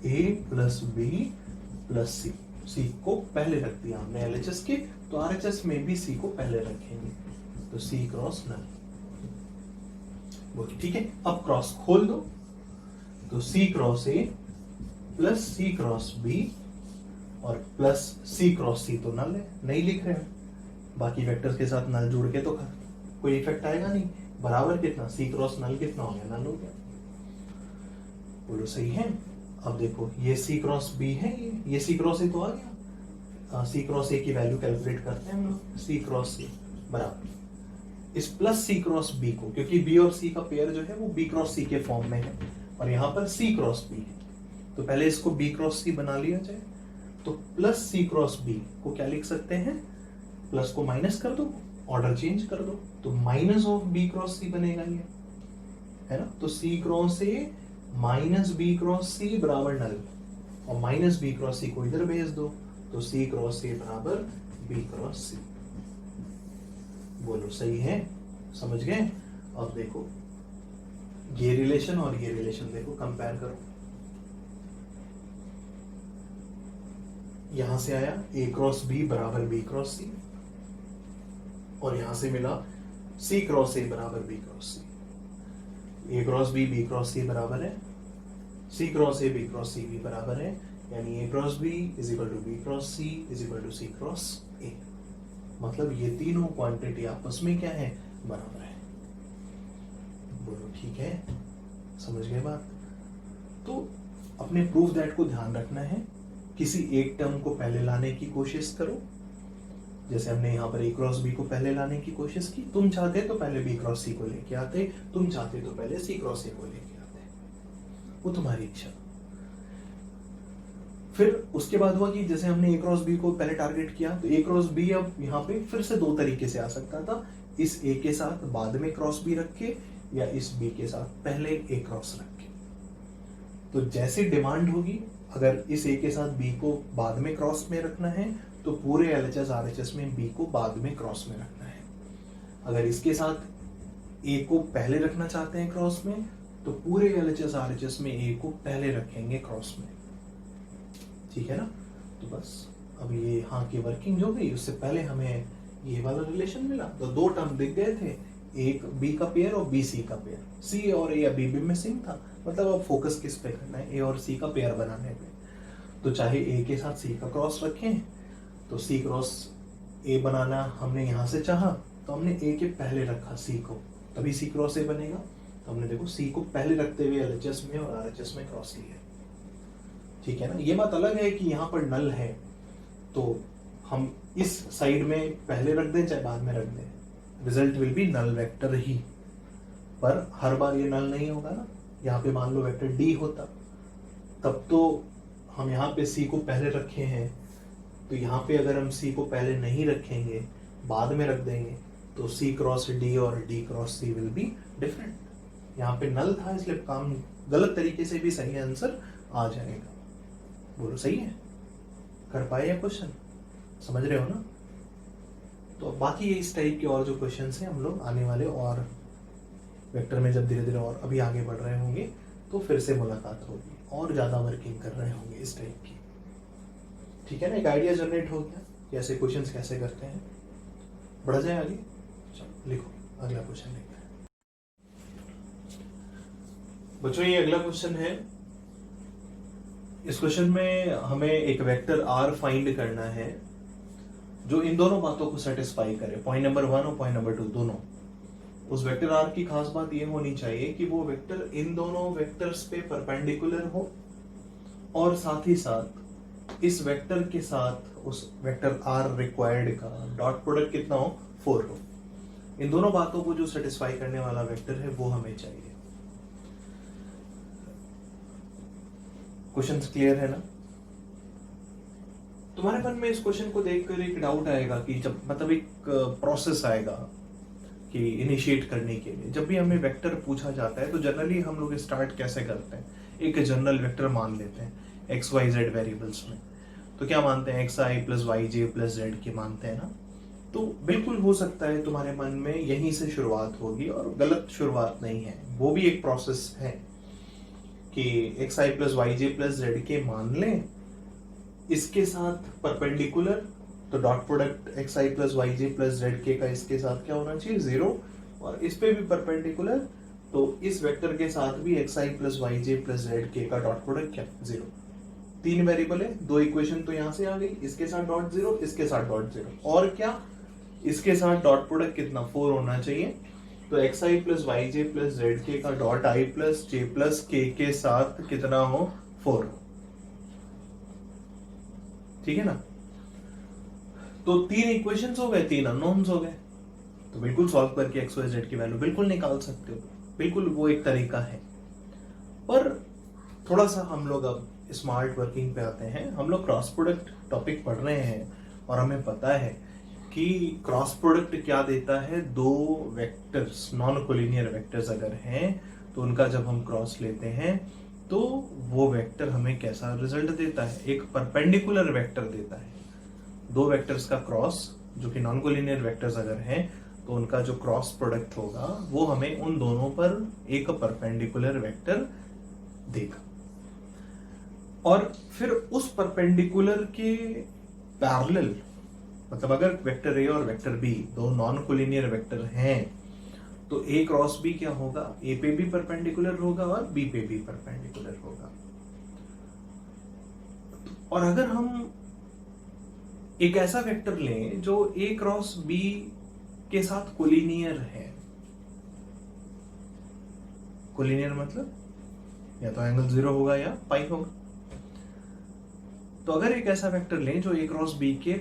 A plus B plus C, C को पहले रख दिया हमने एलएचएस के, तो आरएचएस में भी सी को पहले रखेंगे, तो सी क्रॉस नल, ठीक है। अब क्रॉस खोल दो, तो C cross A plus C cross B और प्लस सी क्रॉस सी तो नल है, नहीं लिख रहे हैं, बाकी वेक्टर्स के साथ नल जोड़ के तो कोई इफेक्ट आएगा नहीं, बराबर कितना, सी क्रॉस नल कितना हो गया, नल हो गया, बोलो सही है। अब देखो ये सी क्रॉस बी है, ये सी क्रॉस ए तो आ गया, सी क्रॉस ए की वैल्यू कैलकुलेट करते हैं हम लोग, सी क्रॉस ए बराबर इस प्लस सी क्रॉस बी को, क्योंकि बी और सी का पेयर जो है वो बी क्रॉस सी के फॉर्म में है, और यहां पर सी क्रॉस बी है, तो पहले इसको बी क्रॉस सी बना लिया जाए। तो प्लस सी क्रॉस बी को क्या लिख सकते हैं, प्लस को माइनस कर दो, ऑर्डर चेंज कर दो, तो minus of B cross C बनेगा ये, है ना। तो C cross A minus B cross C बराबर नल, और माइनस बी क्रॉस सी को इधर भेज दो, तो सी क्रॉस ए बराबर बी क्रॉस सी, बोलो सही है, समझ गए। अब देखो ये रिलेशन और ये रिलेशन देखो, कंपेयर करो, यहां से आया ए क्रॉस बी बराबर बी क्रॉस सी, और यहां से मिला सी क्रॉस ए बराबर B cross C. A cross B cross C बराबर है, C cross A B cross C भी बराबर है, यानी A cross B is equal to B cross C is equal to C cross A. मतलब ये तीनों क्वांटिटी आपस में क्या है, बराबर है। बोलो ठीक है, समझ गए बात। तो अपने प्रूफ दैट को ध्यान रखना है, किसी एक टर्म को पहले लाने की कोशिश करो। जैसे हमने यहाँ पर ए क्रॉस बी को पहले लाने की कोशिश की, तुम चाहते तो पहले बी क्रॉस सी को लेके आते, तुम चाहते तो पहले सी क्रॉस ए को लेके आते, वो तुम्हारी इच्छा। फिर उसके बाद हुआ कि जैसे हमने ए क्रॉस बी को पहले टारगेट किया, तो ए क्रॉस बी अब यहाँ पे फिर से दो तरीके से आ सकता था, इस ए के साथ बाद में क्रॉस बी रख के, या इस बी के साथ पहले ए क्रॉस रख के। तो जैसी डिमांड होगी, अगर इस ए के साथ बी को बाद में क्रॉस में रखना है तो पूरे एलएचएस आरएचएस में बी को बाद में क्रॉस में रखना है। अगर इसके साथ ए को पहले रखना चाहते हैं क्रॉस में, तो पूरे एलएचएस आरएचएस में ए को पहले रखेंगे क्रॉस में। ठीक है ना। तो बस अब ये यहाँ की वर्किंग हो गई, उससे पहले हमें ये वाला रिलेशन मिला। तो दो टर्म दिख गए थे, एक बी का पेयर और बी सी का पेयर। सी और ए अभी भी मिसिंग था, मतलब अब फोकस किस पे करना है, ए और सी का पेयर बनाने पे। तो चाहे ए के साथ सी का क्रॉस रखें, तो सी क्रॉस ए बनाना हमने यहाँ से चाहा, तो हमने ए के पहले रखा सी को, तभी सी क्रॉस ए बनेगा। तो हमने देखो सी को पहले रखते हुए एलएचएस में और आरएचएस में क्रॉस लिया। ठीक है ना। ये बात अलग है कि यहाँ पर नल है, तो हम इस साइड में पहले रख दें चाहे बाद में रख दें, result will be null vector ही। पर हर बार ये नल नहीं होगा ना। यहाँ पे मान लो वेक्टर डी होता, तब तो हम यहाँ पे सी को पहले रखे हैं, तो यहाँ पे अगर हम सी को पहले नहीं रखेंगे, बाद में रख देंगे, तो सी क्रॉस डी और D cross C will be different. यहाँ पे नल था, इसलिए काम गलत तरीके से भी सही आंसर आ जाएगा। बोलो सही है, कर पाए या क्वेश्चन, समझ रहे हो ना। तो बाकी इस टाइप के और जो क्वेश्चंस हैं हम लोग आने वाले और वेक्टर में जब धीरे धीरे और अभी आगे बढ़ रहे होंगे तो फिर से मुलाकात होगी, और ज्यादा वर्किंग कर रहे होंगे इस टाइप की। ठीक है ना, एक आइडिया जनरेट हो गया कि ऐसे क्वेश्चंस कैसे करते हैं। बढ़ जाए आगे, चलो लिखो अगला क्वेश्चन लिखते हैं बच्चों। ये अगला क्वेश्चन है, इस क्वेश्चन में हमें एक वेक्टर आर फाइंड करना है जो इन दोनों बातों को सेटिस्फाई करे, पॉइंट नंबर 1 और पॉइंट नंबर 2 दोनों। उस वेक्टर आर की खास बात ये होनी चाहिए कि वो वेक्टर इन दोनों वेक्टर्स पे परपेंडिकुलर हो, और साथ ही साथ इस वेक्टर के साथ उस वेक्टर आर रिक्वायर्ड का डॉट प्रोडक्ट कितना हो, 4 हो। इन दोनों बातों को जो सेटिस्फाई करने वाला वेक्टर है वो हमें चाहिए। क्वेश्चन क्लियर है ना। तुम्हारे मन में इस क्वेश्चन को देखकर एक डाउट आएगा कि जब मतलब एक प्रोसेस आएगा कि इनिशिएट करने के लिए, जब भी हमें वेक्टर पूछा जाता है तो जनरली हम लोग स्टार्ट कैसे करते हैं, एक जनरल वेक्टर मान लेते हैं एक्स वाई जेड वेरिएबल्स में। तो क्या मानते हैं, एक्स आई प्लस वाई जे प्लस जेड के मानते हैं ना। तो बिल्कुल हो सकता है तुम्हारे मन में यहीं से शुरुआत होगी, और गलत शुरुआत नहीं है, वो भी एक प्रोसेस है कि एक्स आई प्लस वाई जे प्लस जेड के मान लें, इसके साथ परपेंडिकुलर, तो डॉट प्रोडक्ट एक्स आई प्लस वाई जे प्लस जेड के का इसके साथ क्या होना चाहिए, 0, और इस पे भी परपेंडिकुलर, तो इस वेक्टर के साथ भी एक्स आई प्लस वाई जे प्लस जेड के का डॉट प्रोडक्ट क्या, 0। 3 वेरिएबल है, 2 इक्वेशन तो यहां से आ गई, इसके साथ डॉट 0, इसके साथ डॉट 0, और क्या, इसके साथ डॉट प्रोडक्ट कितना, 4 होना चाहिए। तो एक्स आई प्लस वाई जे प्लस जेड के का dot I plus J plus के साथ कितना हो, 4 हो। ठीक है ना। तो 3 इक्वेशंस हो गए, 3 अननोन्स हो गए, तो बिल्कुल सॉल्व करके एक्स वाई जेड की वैल्यू बिल्कुल निकाल सकते हो, बिल्कुल वो एक तरीका है। पर थोड़ा सा हम लोग अब स्मार्ट वर्किंग पे आते हैं। हम लोग क्रॉस प्रोडक्ट टॉपिक पढ़ रहे हैं, और हमें पता है कि क्रॉस प्रोडक्ट क्या देता है, 2 वेक्टर्स नॉन कोलिनियर वेक्टर्स अगर हैं तो उनका जब हम क्रॉस लेते हैं तो वो वेक्टर हमें कैसा रिजल्ट देता है, एक परपेंडिकुलर वेक्टर देता है। 2 वेक्टर्स का क्रॉस जो कि नॉन कोलिनियर वेक्टर्स अगर हैं तो उनका जो क्रॉस प्रोडक्ट होगा वो हमें उन दोनों पर एक परपेंडिकुलर वेक्टर देगा, और फिर उस परपेंडिकुलर के पैरेलल, मतलब अगर वेक्टर ए और vector B 2 non collinear vector हैं तो ए क्रॉस बी क्या होगा, ए पे भी परपेंडिकुलर होगा और बी पे भी परपेंडिकुलर होगा। और अगर हम एक ऐसा वेक्टर लें जो a क्रॉस b के साथ कोलिनियर है, कोलिनियर मतलब या तो एंगल 0 होगा या पाई होगा, तो अगर एक ऐसा वेक्टर लें जो a क्रॉस b के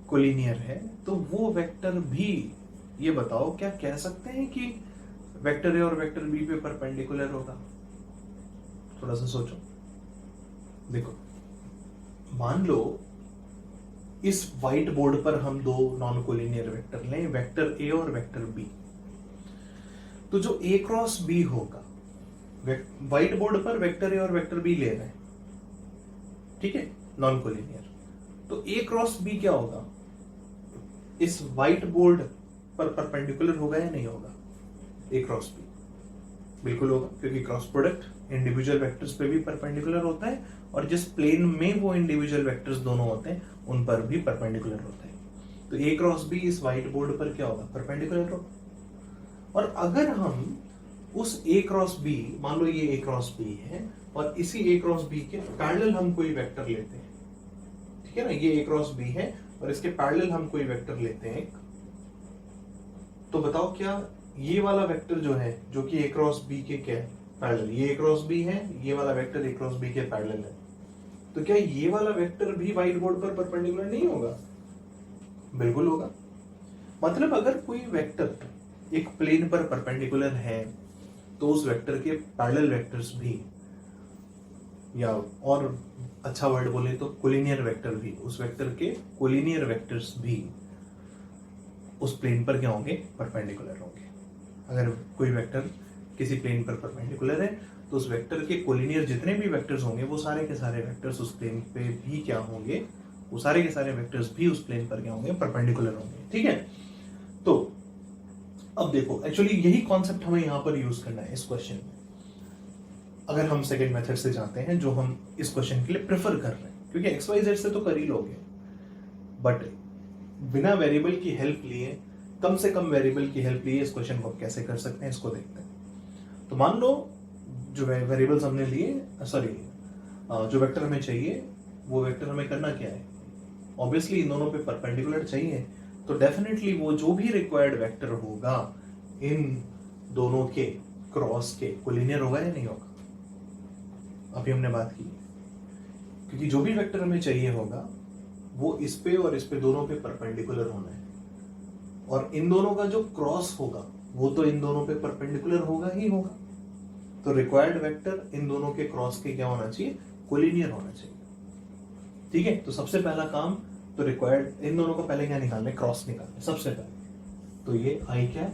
कोलिनियर है, तो वो वेक्टर भी, ये बताओ क्या कह सकते हैं कि वेक्टर a और वेक्टर b पे परपेंडिकुलर होगा? थोड़ा सा सोचो। देखो, मान लो इस व्हाइट बोर्ड पर हम दो नॉन कोलिनियर वेक्टर लें, वेक्टर a और वेक्टर b। तो जो a क्रॉस b होगा, व्हाइट बोर्ड पर वेक्टर a और वेक्टर b ले रहे हैं, ठीक है, नॉन कोलिनियर, तो a क्रॉस b क्या होगा? इस व्हाइट बोर्ड पर परपेंडिकुलर होगा या नहीं होगा? a क्रॉस b बिल्कुल होगा, क्योंकि क्रॉस प्रोडक्ट इंडिविजुअल वेक्टर्स पे भी परपेंडिकुलर होता है और जिस प्लेन में वो इंडिविजुअल वेक्टर्स दोनों होते हैं उन पर भी परपेंडिकुलर होता है। तो a क्रॉस b इस व्हाइट बोर्ड पर क्या होगा? परपेंडिकुलर होगा। और अगर हम उस a क्रॉस b, मान लो ये a क्रॉस b है और इसी a क्रॉस b के पैरेलल हम कोई वेक्टर लेते हैं, ठीक है ना, ये a क्रॉस b है और इसके पैरेलल हम कोई वेक्टर लेते हैं, तो बताओ क्या ये वाला वेक्टर जो है, जो कि a क्रॉस b के क्या है? पैरेलल, ये a क्रॉस b है, ये वाला वेक्टर a क्रॉस b के पैरेलल है, तो क्या ये वाला वेक्टर भी व्हाइट बोर्ड पर परपेंडिकुलर नहीं होगा? बिल्कुल होगा। मतलब अगर कोई वेक्टर एक प्लेन पर परपेंडिकुलर है तो उस वेक्टर के पैरेलल वेक्टर्स भी, या और अच्छा वर्ड बोले तो कोलिनियर वेक्टर भी, उस वेक्टर के कोलिनियर वेक्टर्स भी उस प्लेन पर क्या होंगे? परपेंडिकुलर होंगे। अगर कोई वेक्टर किसी प्लेन पर परपेंडिकुलर है तो उस वेक्टर के कोलिनियर जितने भी वेक्टर्स होंगे वो सारे के सारे वेक्टर्स उस प्लेन पे भी क्या होंगे? वो सारे के सारे वेक्टर्स भी उस प्लेन पर क्या होंगे? परपेंडिकुलर होंगे। ठीक है, तो अब देखो, एक्चुअली यही कॉन्सेप्ट हमें यहां पर यूज करना है इस क्वेश्चन में। अगर हम सेकेंड मेथड से जाते हैं जो हम इस क्वेश्चन के लिए प्रेफर कर रहे हैं, क्योंकि XYZ से तो कर ही लोगे, बट बिना वेरिएबल की हेल्प लिए, कम से कम वेरिएबल की हेल्प लिए इस क्वेश्चन को कैसे कर सकते हैं इसको देखते हैं। तो मान लो जो वेरिएबल्स हमने लिए, सॉरी जो वेक्टर हमें चाहिए, वो वेक्टर हमें करना क्या है? ऑब्वियसली इन दोनों पे परपेंडिकुलर चाहिए, तो डेफिनेटली वो जो भी रिक्वायर्ड वेक्टर होगा इन दोनों के क्रॉस के कोलिनियर होगा या नहीं होगा? अभी हमने बात की, क्योंकि जो भी वेक्टर हमें चाहिए होगा वो इस पे और इस पे दोनों पे परपेंडिकुलर होना है, और इन दोनों का जो क्रॉस होगा वो तो इन दोनों पे परपेंडिकुलर होगा ही होगा। तो रिक्वायर्ड वेक्टर इन दोनों के क्रॉस के क्या होना चाहिए? कोलिनियर होना चाहिए। ठीक है, तो सबसे पहला काम, तो रिक्वायर्ड इन दोनों को पहले क्या निकालना है? क्रॉस निकालना है सबसे पहले। तो ये i cap,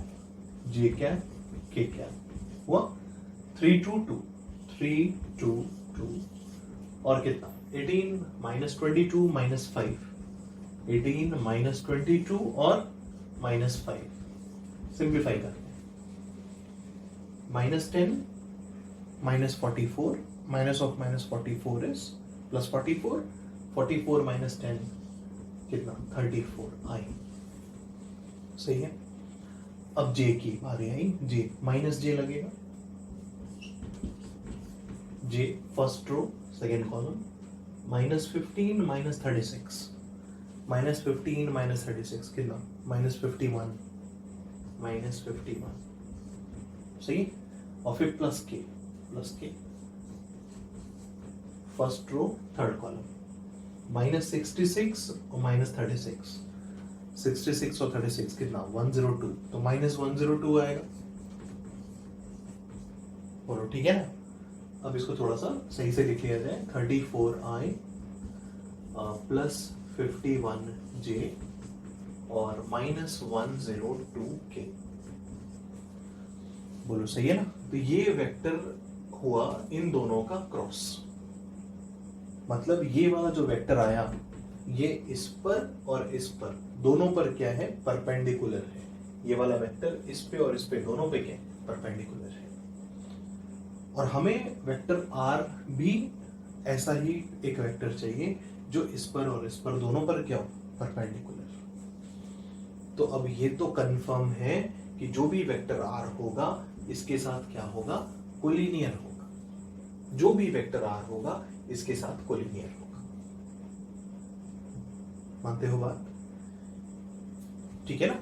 j cap, k cap हुआ 3 2 2 3 2 2 और कितना? 18 माइनस 22 माइनस 5, 18 माइनस 22 और माइनस 5, सिंप्लीफाई करते हैं, minus 10 minus 44, minus of minus 44 is plus 44, 44 minus 10 कितना? 34 आई। सही है। अब j की बारी आई, j माइनस j लगेगा, j first row second column, minus 15 minus 36, minus 15 minus 36 कितना? Minus 51, minus 51। सही। और फिर plus K, plus K first row third column, minus 66 और माइनस 36, 66 और 36 कितना? 102, तो माइनस 102 आएगा। बोलो ठीक है ना। अब इसको थोड़ा सा सही से लिख लिया जाए, 34i प्लस 51j और माइनस 102k। बोलो सही है ना। तो ये वेक्टर हुआ इन दोनों का क्रॉस, मतलब ये वाला जो वेक्टर आया ये इस पर और इस पर दोनों पर क्या है? परपेंडिकुलर है। ये वाला वेक्टर इस पे और इस पे दोनों पे क्या है? परपेंडिकुलर है। और हमें वेक्टर r भी ऐसा ही एक वेक्टर चाहिए जो इस पर और इस पर दोनों पर क्या हो? परपेंडिकुलर। तो अब ये तो कंफर्म है कि जो भी वेक्टर r होगा इसके साथ क्या होगा? कोलिनियर होगा। जो भी वेक्टर r होगा इसके साथ कोलिनियर होगा। मानते हो बात? ठीक है ना?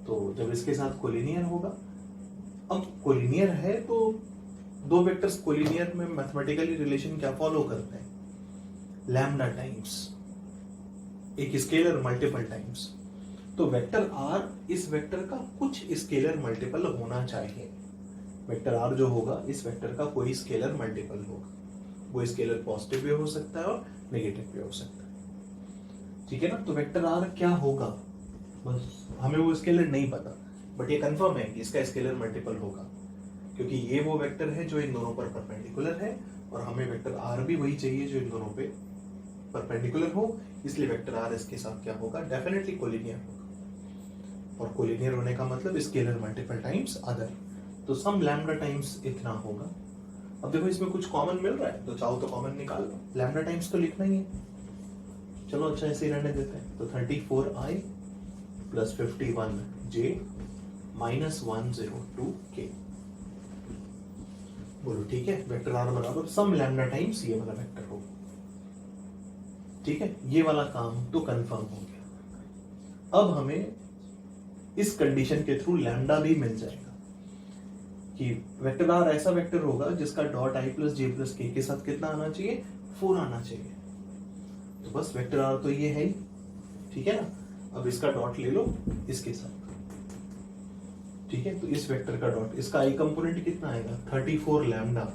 तो जब इसके साथ कोलिनियर होगा, अब कोलिनियर है तो दो वेक्टर्स कोलिनियर में मैथमेटिकली रिलेशन क्या फॉलो करते हैं? लैम्डा टाइम्स एक स्केलर मल्टीपल टाइम्स। तो वेक्टर आर इस वेक्टर का कुछ स्केलर मल्टीपल होना चाहिए। वेक्टर आर जो होगा इस वेक्टर का कोई स्केलर मल्टीपल होगा। वो स्केलर पॉजिटिव भी हो सकता है और नेगेटिव भी हो सकता है। ठीक है ना? तो वेक्टर आर क्या होगा, बस हमें वो स्केलर नहीं पता, बट ये कंफर्म है कि इसका स्केलर मल्टीपल होगा, क्योंकि ये वो वेक्टर है जो इन दोनों पर परपेंडिकुलर है, और हमें वेक्टर आर भी वही चाहिए जो इन दोनों पे परपेंडिकुलर हो। इसलिए वेक्टर आर इसके साथ क्या होगा? डेफिनेटली कोलिनियर होगा। और कोलिनियर होने का मतलब स्केलर मल्टीपल टाइम्स अदर। तो सम लैम्डा टाइम्स इतना होगा। अब देखो इसमें कुछ कॉमन मिल रहा है, तो चाहो तो कॉमन निकाल लो। लैम्डा टाइम्स तो लिखना ही है, चलो अच्छा ऐसे ही रहने देते हैं। तो 34i plus 51j minus 102k। बोलो ठीक है? वेक्टर आर बराबर सम लैम्डा टाइम्स ये वाला वेक्टर होगा। ठीक है, ये वाला काम तो कंफर्म हो गया। अब हमें इस कंडीशन के थ्रू लैम्डा भी मिल जाएगा कि वेक्टर आर ऐसा वेक्टर होगा जिसका dot I plus J plus के साथ कितना आना चाहिए? 4 आना चाहिए। तो बस वेक्टर आर तो ये है ही। ठीक है ना? अब इसका डॉट ले लो इसके साथ। ठीक है, तो इस वेक्टर का डॉट, इसका आई कंपोनेंट कितना आएगा? 34 लैम्डा,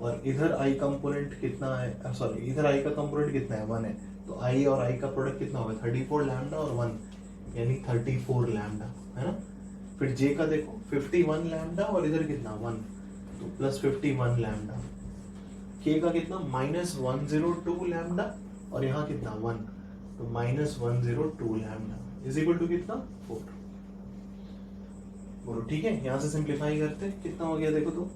और इधर आई कंपोनेंट कितना है? सॉरी, इधर आई का कंपोनेंट कितना है? 1 है। तो आई और आई का प्रोडक्ट कितना होगा? 34 लैम्डा और 1, यानी 34 लैम्डा, है ना? फिर जे का देखो 51 लैम्डा और इधर कितना? 1, तो प्लस 51 लैम्डा। के का कितना? माइनस 102 लैम्डा, और यहाँ कितना? 1, तो minus 102 lambda is equal to कितना? 4। बोलो ठीक है? यहाँ से सिंप्लीफाई करते हैं, कितना हो गया देखो तो?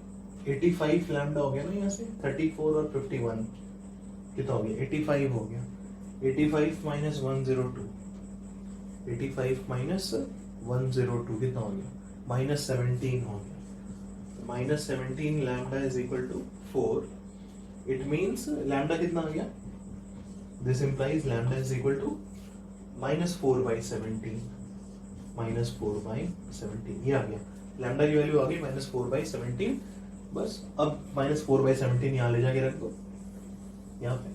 85 लैम्डा हो गया ना यहाँ से। 34 और 51 कितना हो गया? 85 हो गया। 85 माइनस 102, 85 माइनस 102 कितना हो गया? माइनस 17 हो गया। Minus 17 lambda is equal to 4। It means lambda कितना आ गया? This implies lambda is equal to minus 4/17, minus 4/17 ये आ गया। लैम्डा की वैल्यू आ गई माइनस 4/17। बस अब माइनस 4/17 यहाँ ले जाके रख दो यहाँ पे।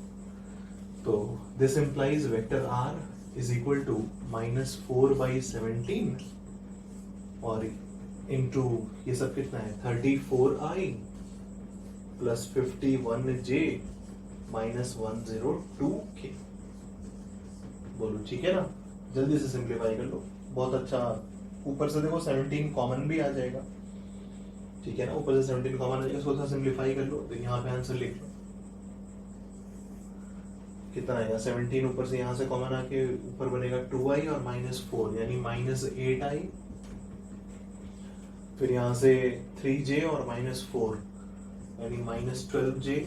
तो this implies vector R is equal to minus 4/17 और इंटू ये सब कितना है? 34i plus 51j minus 102k। बोलो ठीक है ना? जल्दी से सिंप्लीफाई कर लो। बहुत अच्छा, ऊपर से देखो 17 कॉमन भी आ जाएगा। ठीक है ना? ऊपर से 17 कॉमन आ जाएगा, इसको थोड़ा सिंप्लीफाई कर लो। तो यहाँ पे आंसर लिख लो, कितना आएगा? 17 ऊपर से यहाँ से कॉमन आके ऊपर बनेगा 2i और माइनस 4, यानी माइनस 8i। फिर यहाँ से 3j और माइनस 4, यानी माइनस 12j,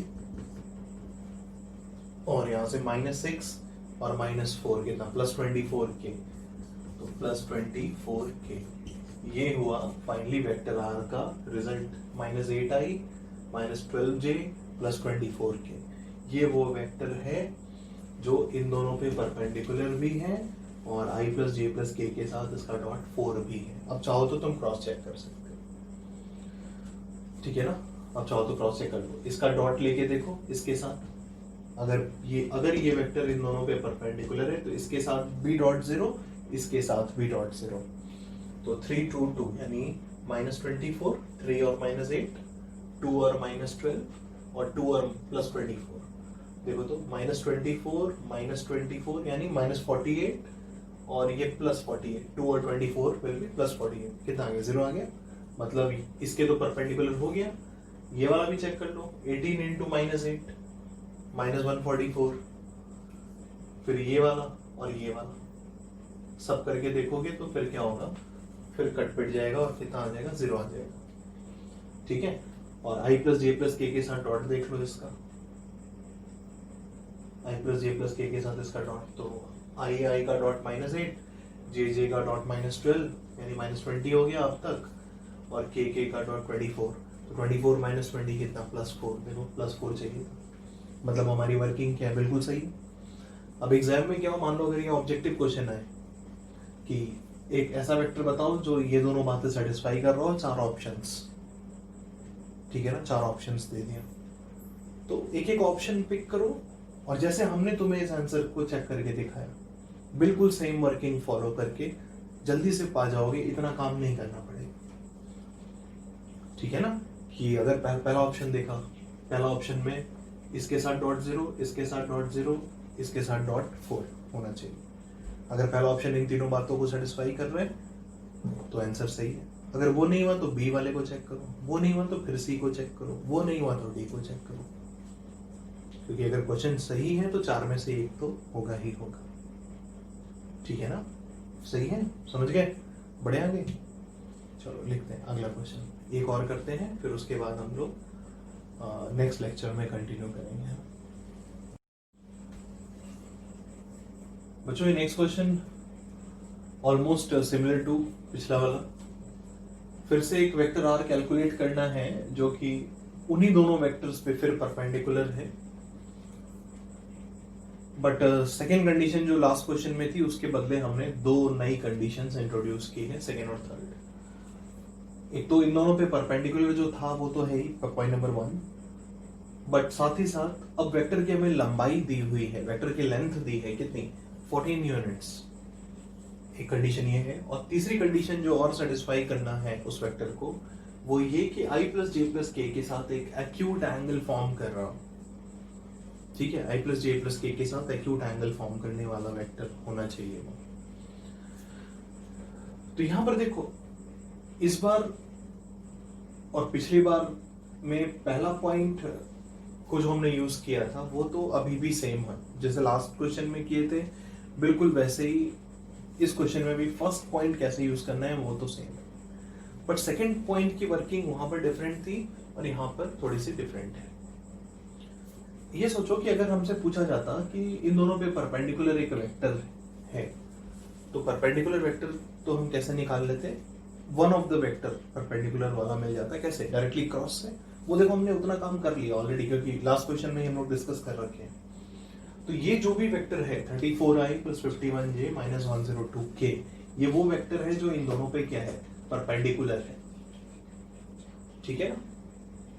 और यहाँ से माइनस 6 और माइनस 4 कितना? Plus 24k। तो प्लस 24k ये हुआ फाइनली वेक्टर आर का result. Minus 8i minus 12j plus 24k। ये वो वेक्टर है जो इन दोनों पे परपेंडिकुलर भी है और i प्लस जे प्लस के साथ इसका डॉट 4 भी है। अब चाहो तो तुम क्रॉस चेक कर सकते हो। ठीक है ना? अब चाहो तो क्रॉस चेक कर लो, इसका डॉट लेके देखो इसके साथ। अगर ये वेक्टर इन दोनों पे परपेंडिकुलर है तो इसके साथ b डॉट 0, इसके साथ b डॉट 0। तो 3 2 2 यानी माइनस 24, 3 और माइनस 8, 2 और माइनस 12 और 2 और प्लस 24। देखो तो माइनस 24 यानी माइनस 48 और ये प्लस 48, 2 और 24 विल बी प्लस 48। कितना आ गया? 0 आ गया। मतलब इसके तो परपेंडिकुलर हो गया। ये वाला भी चेक कर लो, 18 इंटू माइनस 8 माइनस 144। फिर ये वाला और ये वाला सब करके देखोगे तो फिर क्या होगा? फिर कट पिट जाएगा और कितना आ जाएगा? 0 आ जाएगा। ठीक है? और i प्लस जे प्लस के साथ डॉट देख लो इसका। i प्लस जे प्लस के साथ इसका डॉट, तो i का डॉट माइनस 8, जे का डॉट माइनस 12 यानी माइनस 20 हो गया अब तक, और के का डॉट 24। तो 24 माइनस 20 कितना? प्लस 4। देखो प्लस 4 चाहिए, मतलब हमारी वर्किंग क्या है? बिल्कुल सही। अब एग्जाम में क्या हो, मान लो अगर ये ऑब्जेक्टिव क्वेश्चन है कि एक ऐसा वेक्टर बताओ जो ये दोनों बातें सेटिस्फाई कर रहा हो, 4 ऑप्शंस, ठीक है ना, 4 ऑप्शंस दे दिया, तो एक एक ऑप्शन पिक करो और जैसे हमने तुम्हें इस आंसर को चेक करके दिखाया, बिल्कुल सेम वर्किंग फॉलो करके जल्दी से पा जाओगे, इतना काम नहीं करना पड़ेगा। ठीक है ना, कि अगर पहला ऑप्शन देखा, पहला ऑप्शन में इसके साथ .0, इसके साथ .0, इसके साथ .4 होना चाहिए। अगर पहला ऑप्शन इन तीनों बातों को सेटिस्फाई कर रहे हैं तो आंसर सही है। अगर वो नहीं हुआ तो बी वाले को चेक करो, वो नहीं हुआ तो फिर सी को चेक करो, वो नहीं हुआ तो डी को चेक करो, क्योंकि अगर क्वेश्चन सही है तो 4 में से एक तो होगा ही होगा। ठीक है ना, सही है, समझ गए, बढ़े आगे। चलो लिखते हैं अगला क्वेश्चन, एक और करते हैं, फिर उसके बाद हम लोग नेक्स्ट लेक्चर में कंटिन्यू करेंगे। बच्चों ये next question almost similar to पिछला वाला। फिर से एक वेक्टर आर कैलकुलेट करना है जो कि उन्हीं दोनों वेक्टर्स पे फिर परपेंडिकुलर है, बट सेकेंड कंडीशन जो लास्ट क्वेश्चन में थी उसके बदले हमने 2 नई कंडीशंस इंट्रोड्यूस की है, सेकेंड और थर्ड। एक तो इन दोनों पे परपेंडिकुलर जो था वो तो है ही, पॉइंट नंबर 1, बट साथ ही साथ अब वेक्टर की हमें लंबाई दी हुई है, वेक्टर की लेंथ दी है कितनी, 14 यूनिट्स। एक कंडीशन ये है, और तीसरी कंडीशन जो और सेटिस्फाई करना है उस वेक्टर को, वो ये कि i प्लस जे प्लस के के साथ एक एक्यूट एंगल फॉर्म कर रहा हूं। ठीक है, i प्लस जे प्लस के के साथ एक्यूट एंगल फॉर्म करने वाला वेक्टर होना चाहिए वो। तो यहां पर देखो, इस बार और पिछली बार में पहला पॉइंट को जो हमने यूज किया था वो तो अभी भी सेम है, जैसे लास्ट क्वेश्चन में किए थे बिल्कुल वैसे ही इस क्वेश्चन में भी फर्स्ट पॉइंट कैसे यूज करना है वो तो सेम है, बट सेकंड पॉइंट की वर्किंग वहां पर डिफरेंट थी और यहां पर थोड़ी सी डिफरेंट है। ये सोचो कि अगर हमसे पूछा जाता कि इन दोनों पे परपेंडिकुलर एक वेक्टर है, तो परपेंडिकुलर वेक्टर तो हम कैसे निकाल लेते, one of the vector perpendicular वाला मिल जाता है, कैसे, डायरेक्टली क्रॉस से। वो देखो हमने उतना काम कर लिया ऑलरेडी, क्योंकि लास्ट क्वेश्चन में हम लोग डिस्कस कर रखे हैं। तो ये जो भी वेक्टर है 34i plus 51j minus 102k, ये वो वेक्टर है जो इन दोनों पे क्या है, परपेंडिकुलर है। ठीक है ना,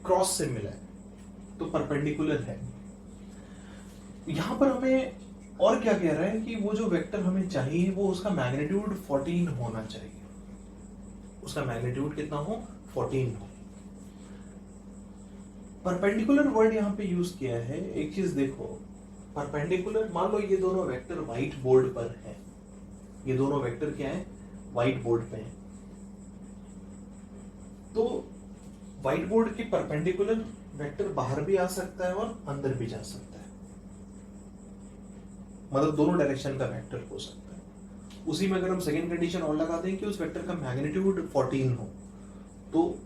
क्रॉस से मिला है तो परपेंडिकुलर है। यहां पर हमें और क्या कह रहा है कि वो जो वेक्टर हमें चाहिए वो उसका मैग्नीट्यूड 14 होना चाहिए, उसका मैग्नीट्यूड कितना हो, 14 हो। परपेंडिकुलर वर्ड यहां पे यूज किया है। एक चीज देखो, परपेंडिकुलर, मान लो ये दोनों वेक्टर व्हाइट बोर्ड पर हैं, ये दोनों वेक्टर क्या है, व्हाइट बोर्ड पे हैं, तो व्हाइट बोर्ड के परपेंडिकुलर वेक्टर बाहर भी आ सकता है और अंदर भी जा सकता है, मतलब दोनों डायरेक्शन का वेक्टर हो सकता है। उसी में अगर हम सेकेंड कंडीशन और लगा दें कि उस वेक्टर का मैग्नीट्यूड 14 हो, तो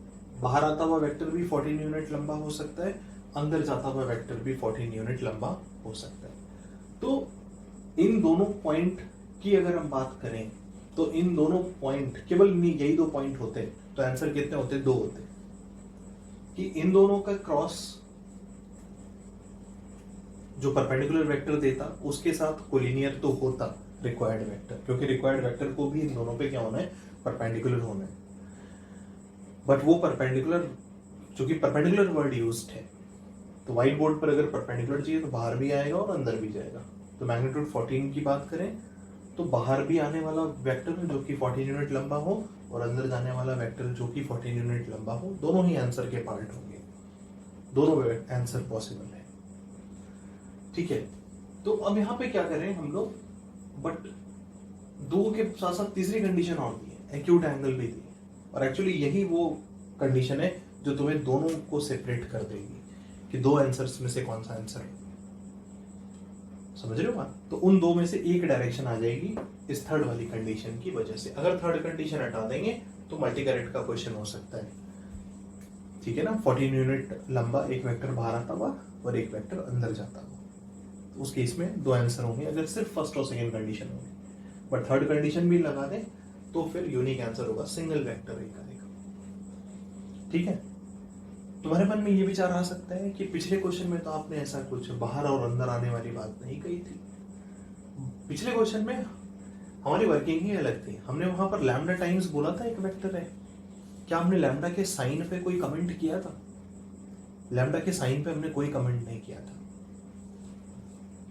बाहर आता हुआ वेक्टर भी 14 यूनिट लंबा हो सकता है, अंदर जाता हुआ वेक्टर भी 14 यूनिट लंबा हो सकता है। तो इन दोनों पॉइंट की अगर हम बात करें तो इन दोनों पॉइंट, केवल यही 2 पॉइंट होते तो आंसर कितने होते, 2 होते, कि इन दोनों का क्रॉस जो परपेंडिकुलर वेक्टर देता उसके साथ कोलिनियर तो होता रिक्वायर्ड वेक्टर, क्योंकि रिक्वायर्ड वेक्टर को भी इन दोनों पे क्या होना है, परपेंडिकुलर होना है। बट वो परपेंडिकुलर, चूंकि परपेंडिकुलर वर्ड यूज्ड है, तो व्हाइट बोर्ड पर अगर परपेंडिकुलर चाहिए तो बाहर भी आएगा और अंदर भी जाएगा। तो मैग्नीट्यूड 14 की बात करें तो बाहर भी आने वाला वेक्टर जो कि 14 यूनिट लंबा हो और अंदर जाने वाला वेक्टर जो कि 14 यूनिट लंबा हो, दोनों ही आंसर के पार्ट होंगे, दोनों आंसर पॉसिबल है। ठीक है, तो अब यहाँ पे क्या करें हम लोग, बट 2 के साथ साथ तीसरी कंडीशन और दी है, एक्यूट एंगल भी दी है, और एक्चुअली यही वो कंडीशन है जो तुम्हें दोनों को सेपरेट कर देगी कि 2 आंसर्स में से कौन सा आंसर है। समझ रहे हो बात, तो उन 2 में से एक डायरेक्शन आ जाएगी इस थर्ड वाली कंडीशन की वजह से। अगर थर्ड कंडीशन हटा देंगे तो मल्टी करेक्ट का क्वेश्चन हो सकता है। ठीक है ना, 14 यूनिट लंबा एक वेक्टर बाहर आता हुआ और एक वेक्टर अंदर जाता हुआ, तो उस केस में 2 आंसर होंगे अगर सिर्फ फर्स्ट और सेकेंड कंडीशन होंगे। बट थर्ड कंडीशन भी लगा दें तो फिर यूनिक आंसर होगा, सिंगल वेक्टर एक आएगा। ठीक है, तुम्हारे मन में ये विचार आ सकता है कि पिछले क्वेश्चन में तो आपने ऐसा कुछ बाहर और अंदर आने वाली बात नहीं कही थी, पिछले क्वेश्चन में हमारी वर्किंग ही अलग थी। हमने वहां पर लैम्डा टाइम्स बोला था एक वेक्टर है। क्या हमने लैम्डा के साइन पे कोई कमेंट किया था? लैम्डा के साइन पे हमने कोई कमेंट नहीं किया था।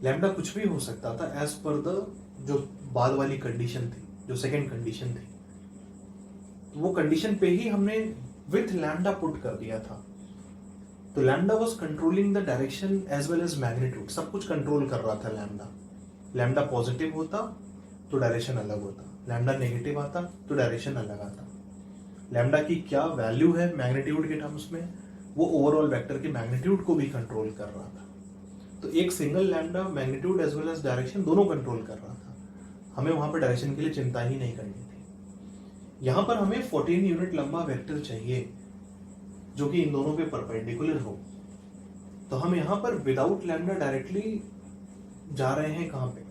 लैम्डा कुछ भी हो सकता था एज पर द जो बाद वाली कंडीशन थी, जो सेकंड कंडीशन थी, तो वो कंडीशन पे ही हमने विथ लैम्डा पुट कर दिया था। तो lambda was controlling the direction as well as magnitude, सब कुछ कंट्रोल कर रहा था लैम्डा। लैम्डा पॉजिटिव होता तो डायरेक्शन अलग होता, लैम्डा नेगेटिव आता तो डायरेक्शन अलग आता। लैम्डा की क्या वैल्यू है मैग्नीट्यूड के टर्म्स में, वो ओवरऑल वेक्टर के मैग्नीट्यूड को भी कंट्रोल कर रहा था। तो एक single lambda magnitude as well as direction दोनों कंट्रोल कर रहा था। हमें वहां पर डायरेक्शन के लिए चिंता ही नहीं करनी थी। यहां पर हमें 14 यूनिट लंबा वेक्टर चाहिए जो कि इन दोनों पे परपेंडिकुलर हो। तो हम यहां पर विदाउट लैम्डा डायरेक्टली जा रहे हैं कहां पे,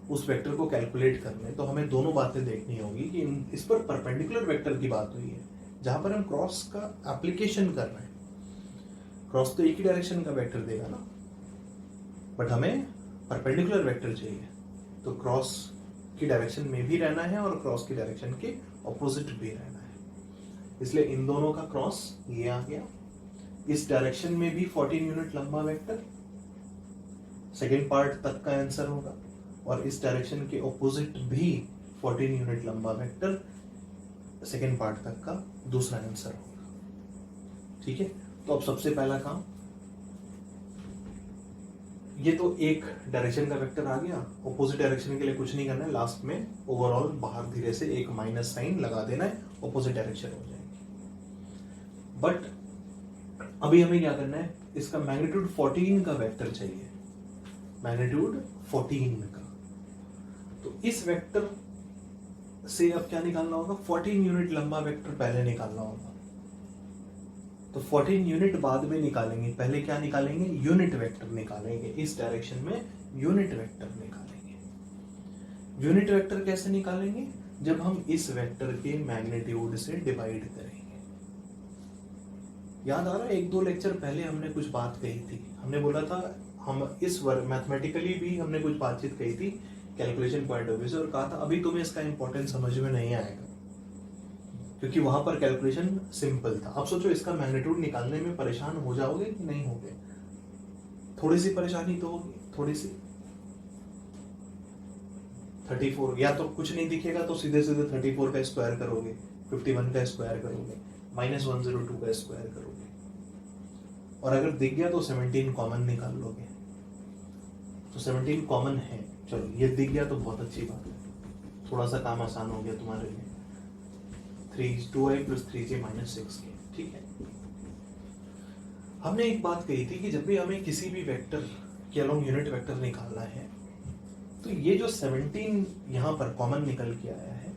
उस वेक्टर को कैलकुलेट करने। तो हमें दोनों बातें देखनी होगी कि इस पर परपेंडिकुलर वेक्टर की बात हुई है, जहां पर हम क्रॉस का एप्लीकेशन कर रहे हैं। क्रॉस तो एक ही डायरेक्शन का वेक्टर देगा ना, बट हमें परपेंडिकुलर वेक्टर चाहिए। तो क्रॉस की डायरेक्शन में भी रहना है और क्रॉस की डायरेक्शन के ऑपोजिट भी रहना है। इसलिए इन दोनों का क्रॉस ये आ गया। इस डायरेक्शन में भी 14 यूनिट लंबा वेक्टर सेकेंड पार्ट तक का आंसर होगा, और इस डायरेक्शन के ऑपोजिट भी 14 यूनिट लंबा वेक्टर सेकेंड पार्ट तक का दूसरा आंसर होगा। ठीक है, तो अब सबसे पहला काम, ये तो एक डायरेक्शन का वेक्टर आ गया। ऑपोजिट डायरेक्शन के लिए कुछ नहीं करना है, लास्ट में ओवरऑल बाहर धीरे से एक माइनस साइन लगा देना है, ऑपोजिट डायरेक्शन हो जाएगी। बट अभी हमें क्या करना है, इसका मैग्नीट्यूड 14 का वेक्टर चाहिए, मैग्नीट्यूड 14 का। तो इस वेक्टर से अब क्या निकालना होगा, 14 यूनिट लंबा वेक्टर पहले निकालना होगा। तो 14 यूनिट बाद में निकालेंगे, पहले क्या निकालेंगे, यूनिट वेक्टर निकालेंगे। इस डायरेक्शन में यूनिट वेक्टर निकालेंगे। यूनिट वेक्टर कैसे निकालेंगे, जब हम इस वेक्टर के मैग्नीट्यूड से डिवाइड करेंगे। याद आ रहा है, एक दो लेक्चर पहले हमने कुछ बात कही थी। हमने बोला था, हम इस मैथमेटिकली भी हमने कुछ बातचीत कही थी कैलकुलेशन पॉइंट ऑफ व्यू से, और कहा था अभी तुम्हें इसका इंपॉर्टेंस समझ में नहीं आएगा क्योंकि वहां पर कैलकुलेशन सिंपल था। अब सोचो इसका मैग्नीट्यूड निकालने में परेशान हो जाओगे कि नहीं होगे? थोड़ी सी परेशानी तो होगी, थोड़ी सी। 34, या तो कुछ नहीं दिखेगा तो सीधे सीधे 34 का स्क्वायर करोगे, 51 का स्क्वायर करोगे, -102 का स्क्वायर करोगे, और अगर दिख गया तो 17 कॉमन निकाल लोगे। तो 17 कॉमन है, चलो ये दिख गया तो बहुत अच्छी बात है, थोड़ा सा काम आसान हो गया तुम्हारे लिए। 2i + 3j - 6k, ठीक है। हमने एक बात कही थी कि जब भी हमें किसी भी वेक्टर के अलोंग यूनिट वेक्टर निकालना है, तो ये जो 17 यहाँ पर कॉमन निकल के आया है,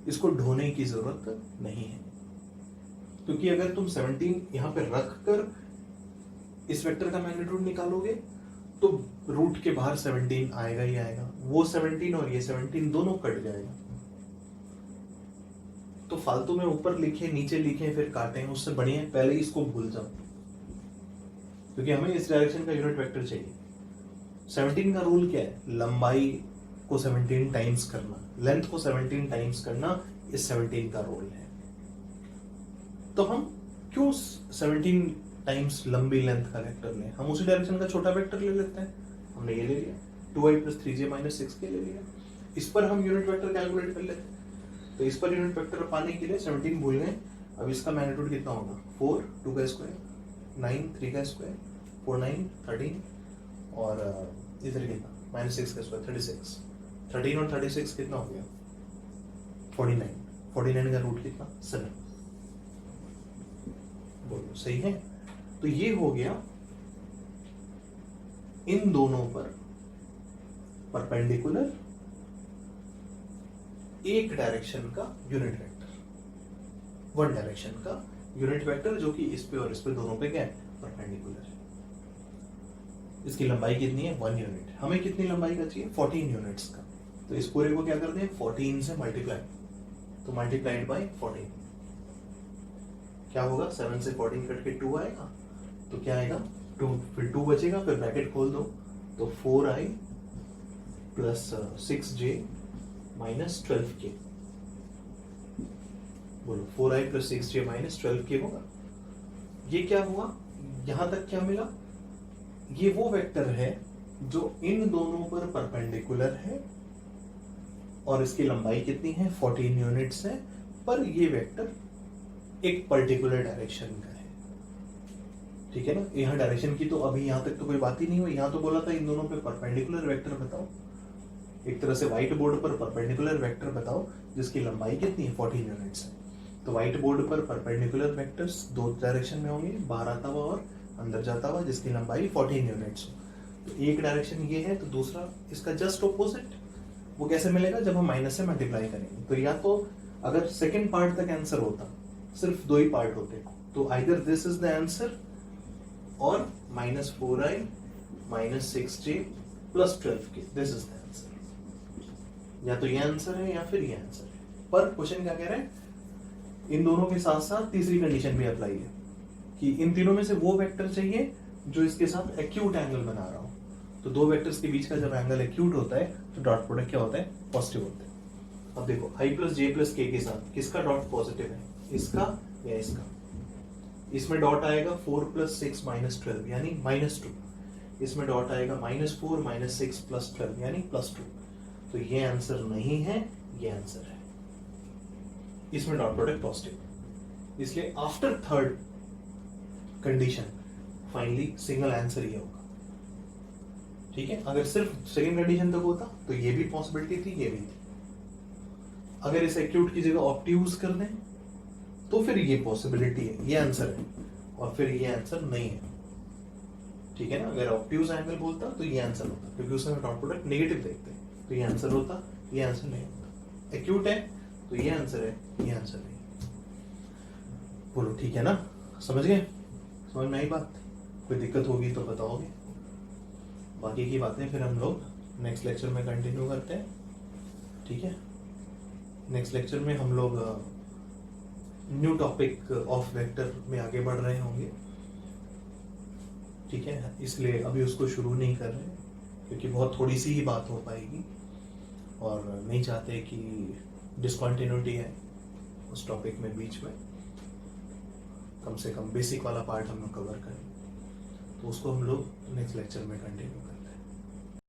इसको ढोने की जरूरत नहीं है, क्योंकि अगर तुम 17 यहाँ पे रख कर इस वेक्टर का मैग्नीट्यूड निकालोगे तो रूट के बाहर 17 आएगा ही आएगा। वो 17 और ये 17 दोनों कट जाएगा। तो फालतू में ऊपर लिखे नीचे लिखे फिर काटें, उससे बढ़िया है पहले इसको भूल जाओ, क्योंकि हमें इस डायरेक्शन का यूनिट वेक्टर चाहिए। 17 का रूल क्या है, लंबाई को 17 टाइम्स करना, लेंथ को 17 टाइम्स करना, इस 17 का रूल है। तो हम क्यों 17 टाइम्स लंबी लेंथ का वेक्टर लें, हम उसी डायरेक्शन का छोटा वेक्टर ले लेते हैं। हमने ये ले लिया, 2i + 3j - 6k ले लिया। इस पर हम यूनिट वेक्टर कैलकुलेट कर लेते हैं। तो इस पर यूनिट वेक्टर पाने के लिए 17 भूल गए, अब इसका मैग्नीट्यूड कितना होगा, 4, 2 का स्क्वायर, 9, 3 का स्क्वायर, 4, 9, 13, और इधर कितना, -6 का स्क्वायर, 36। 13 और 36 कितना हो गया, 49। 49 का रूट कितना, 7। बोलो सही है। तो ये हो गया इन दोनों पर परपेंडिकुलर एक डायरेक्शन का यूनिट वेक्टर, वन डायरेक्शन का यूनिट वेक्टर, जो कि इस पे और इस पे दोनों पे क्या है, परपेंडिकुलर है। इसकी लंबाई कितनी है, 1 यूनिट। हमें कितनी लंबाई का चाहिए, 14 यूनिट्स का। तो इस पूरे को क्या करते हैं, 14 से मल्टीप्लाई, तो मल्टीप्लाइड बाय 14 क्या होगा, 7 से 14 कट के 2 आएगा, तो क्या आएगा 2, फिर 2 बचेगा, फिर ब्रैकेट खोल दो, तो 4i plus 6j minus 12k। बोलो 4i plus 6j minus 12k होगा। ये क्या हुआ, यहां तक क्या मिला, ये वो वेक्टर है जो इन दोनों पर परपेंडिकुलर है और इसकी लंबाई कितनी है 14 यूनिट्स है, पर ये वेक्टर एक पर्टिकुलर डायरेक्शन का है। ठीक है ना, यहाँ डायरेक्शन की तो अभी यहां तक तो कोई बात ही नहीं हुई। यहां तो बोला था इन दोनों पे परपेंडिकुलर वेक्टर बताओ, एक तरह से व्हाइट बोर्ड पर परपेंडिकुलर वेक्टर बताओ जिसकी लंबाई कितनी है 14 यूनिट्स है। तो व्हाइट बोर्ड पर परपेंडिकुलर वेक्टर्स दो डायरेक्शन में होंगे, बाहर आता हुआ और अंदर जाता हुआ, जिसकी लंबाई 14 यूनिट्स हो। तो एक डायरेक्शन ये है, तो दूसरा इसका जस्ट ऑपोजिट। वो कैसे मिलेगा, जब हम माइनस से मल्टीप्लाई करेंगे। तो या तो अगर सेकेंड पार्ट तक आंसर होता, सिर्फ दो ही पार्ट होते, तो either this is the answer और minus 4i minus 6j plus 12k, this is the answer. या तो ये आंसर है या फिर ये आंसर है। पर क्वेश्चन क्या कह रहे हैं, इन दोनों के साथ साथ तीसरी कंडीशन भी अप्लाई है कि इन तीनों में से वो वेक्टर चाहिए जो इसके साथ एक्यूट एंगल बना रहा हो। तो दो वेक्टर्स के बीच का जब एंगल एक्यूट होता है तो डॉट प्रोडक्ट क्या होता है, पॉजिटिव होता है। अब देखो i प्लस जे प्लस के साथ किसका डॉट पॉजिटिव है, इसका या इसका। इसमें डॉट आएगा 4 प्लस 6 माइनस 12 यानी -2। इसमें डॉट आएगा -4 माइनस 6 प्लस 12 यानी +2। तो ये आंसर नहीं है, ये आंसर है। इसमें डॉट प्रोडक्ट पॉजिटिव, इसलिए after third condition finally single answer ये होगा। ठीक है, अगर सिर्फ सेकंड कंडीशन तक होता तो ये भी पॉसिबिलिटी थी, ये भी थी। अगर इस एक्यूट की जगह ऑब्ट्यूज कर दें तो फिर ये पॉसिबिलिटी है, ये आंसर है, और फिर ये आंसर नहीं है। ठीक है ना, अगर ऑब्ट्यूज एंगल बोलता तो ये आंसर होता, क्योंकि उसमें डॉट प्रोडक्ट नेगेटिव देखते हैं, तो ये आंसर होता, ये आंसर नहीं होता। एक्यूट है तो ये आंसर है, ये आंसर नहीं। बोलो ठीक है ना, समझ गए, समझ में आई बात। कोई दिक्कत होगी तो बताओगे, बाकी की बातें फिर हम लोग नेक्स्ट लेक्चर में कंटिन्यू करते हैं। ठीक है, नेक्स्ट लेक्चर में हम लोग न्यू टॉपिक ऑफ वेक्टर में आगे बढ़ रहे होंगे। ठीक है, इसलिए अभी उसको शुरू नहीं कर रहे क्योंकि बहुत थोड़ी सी ही बात हो पाएगी और नहीं चाहते कि डिसकंटिन्यूटी है उस टॉपिक में बीच में। कम से कम बेसिक वाला पार्ट हम लोग कवर करें, तो उसको हम लोग नेक्स्ट लेक्चर में कंटिन्यू करें।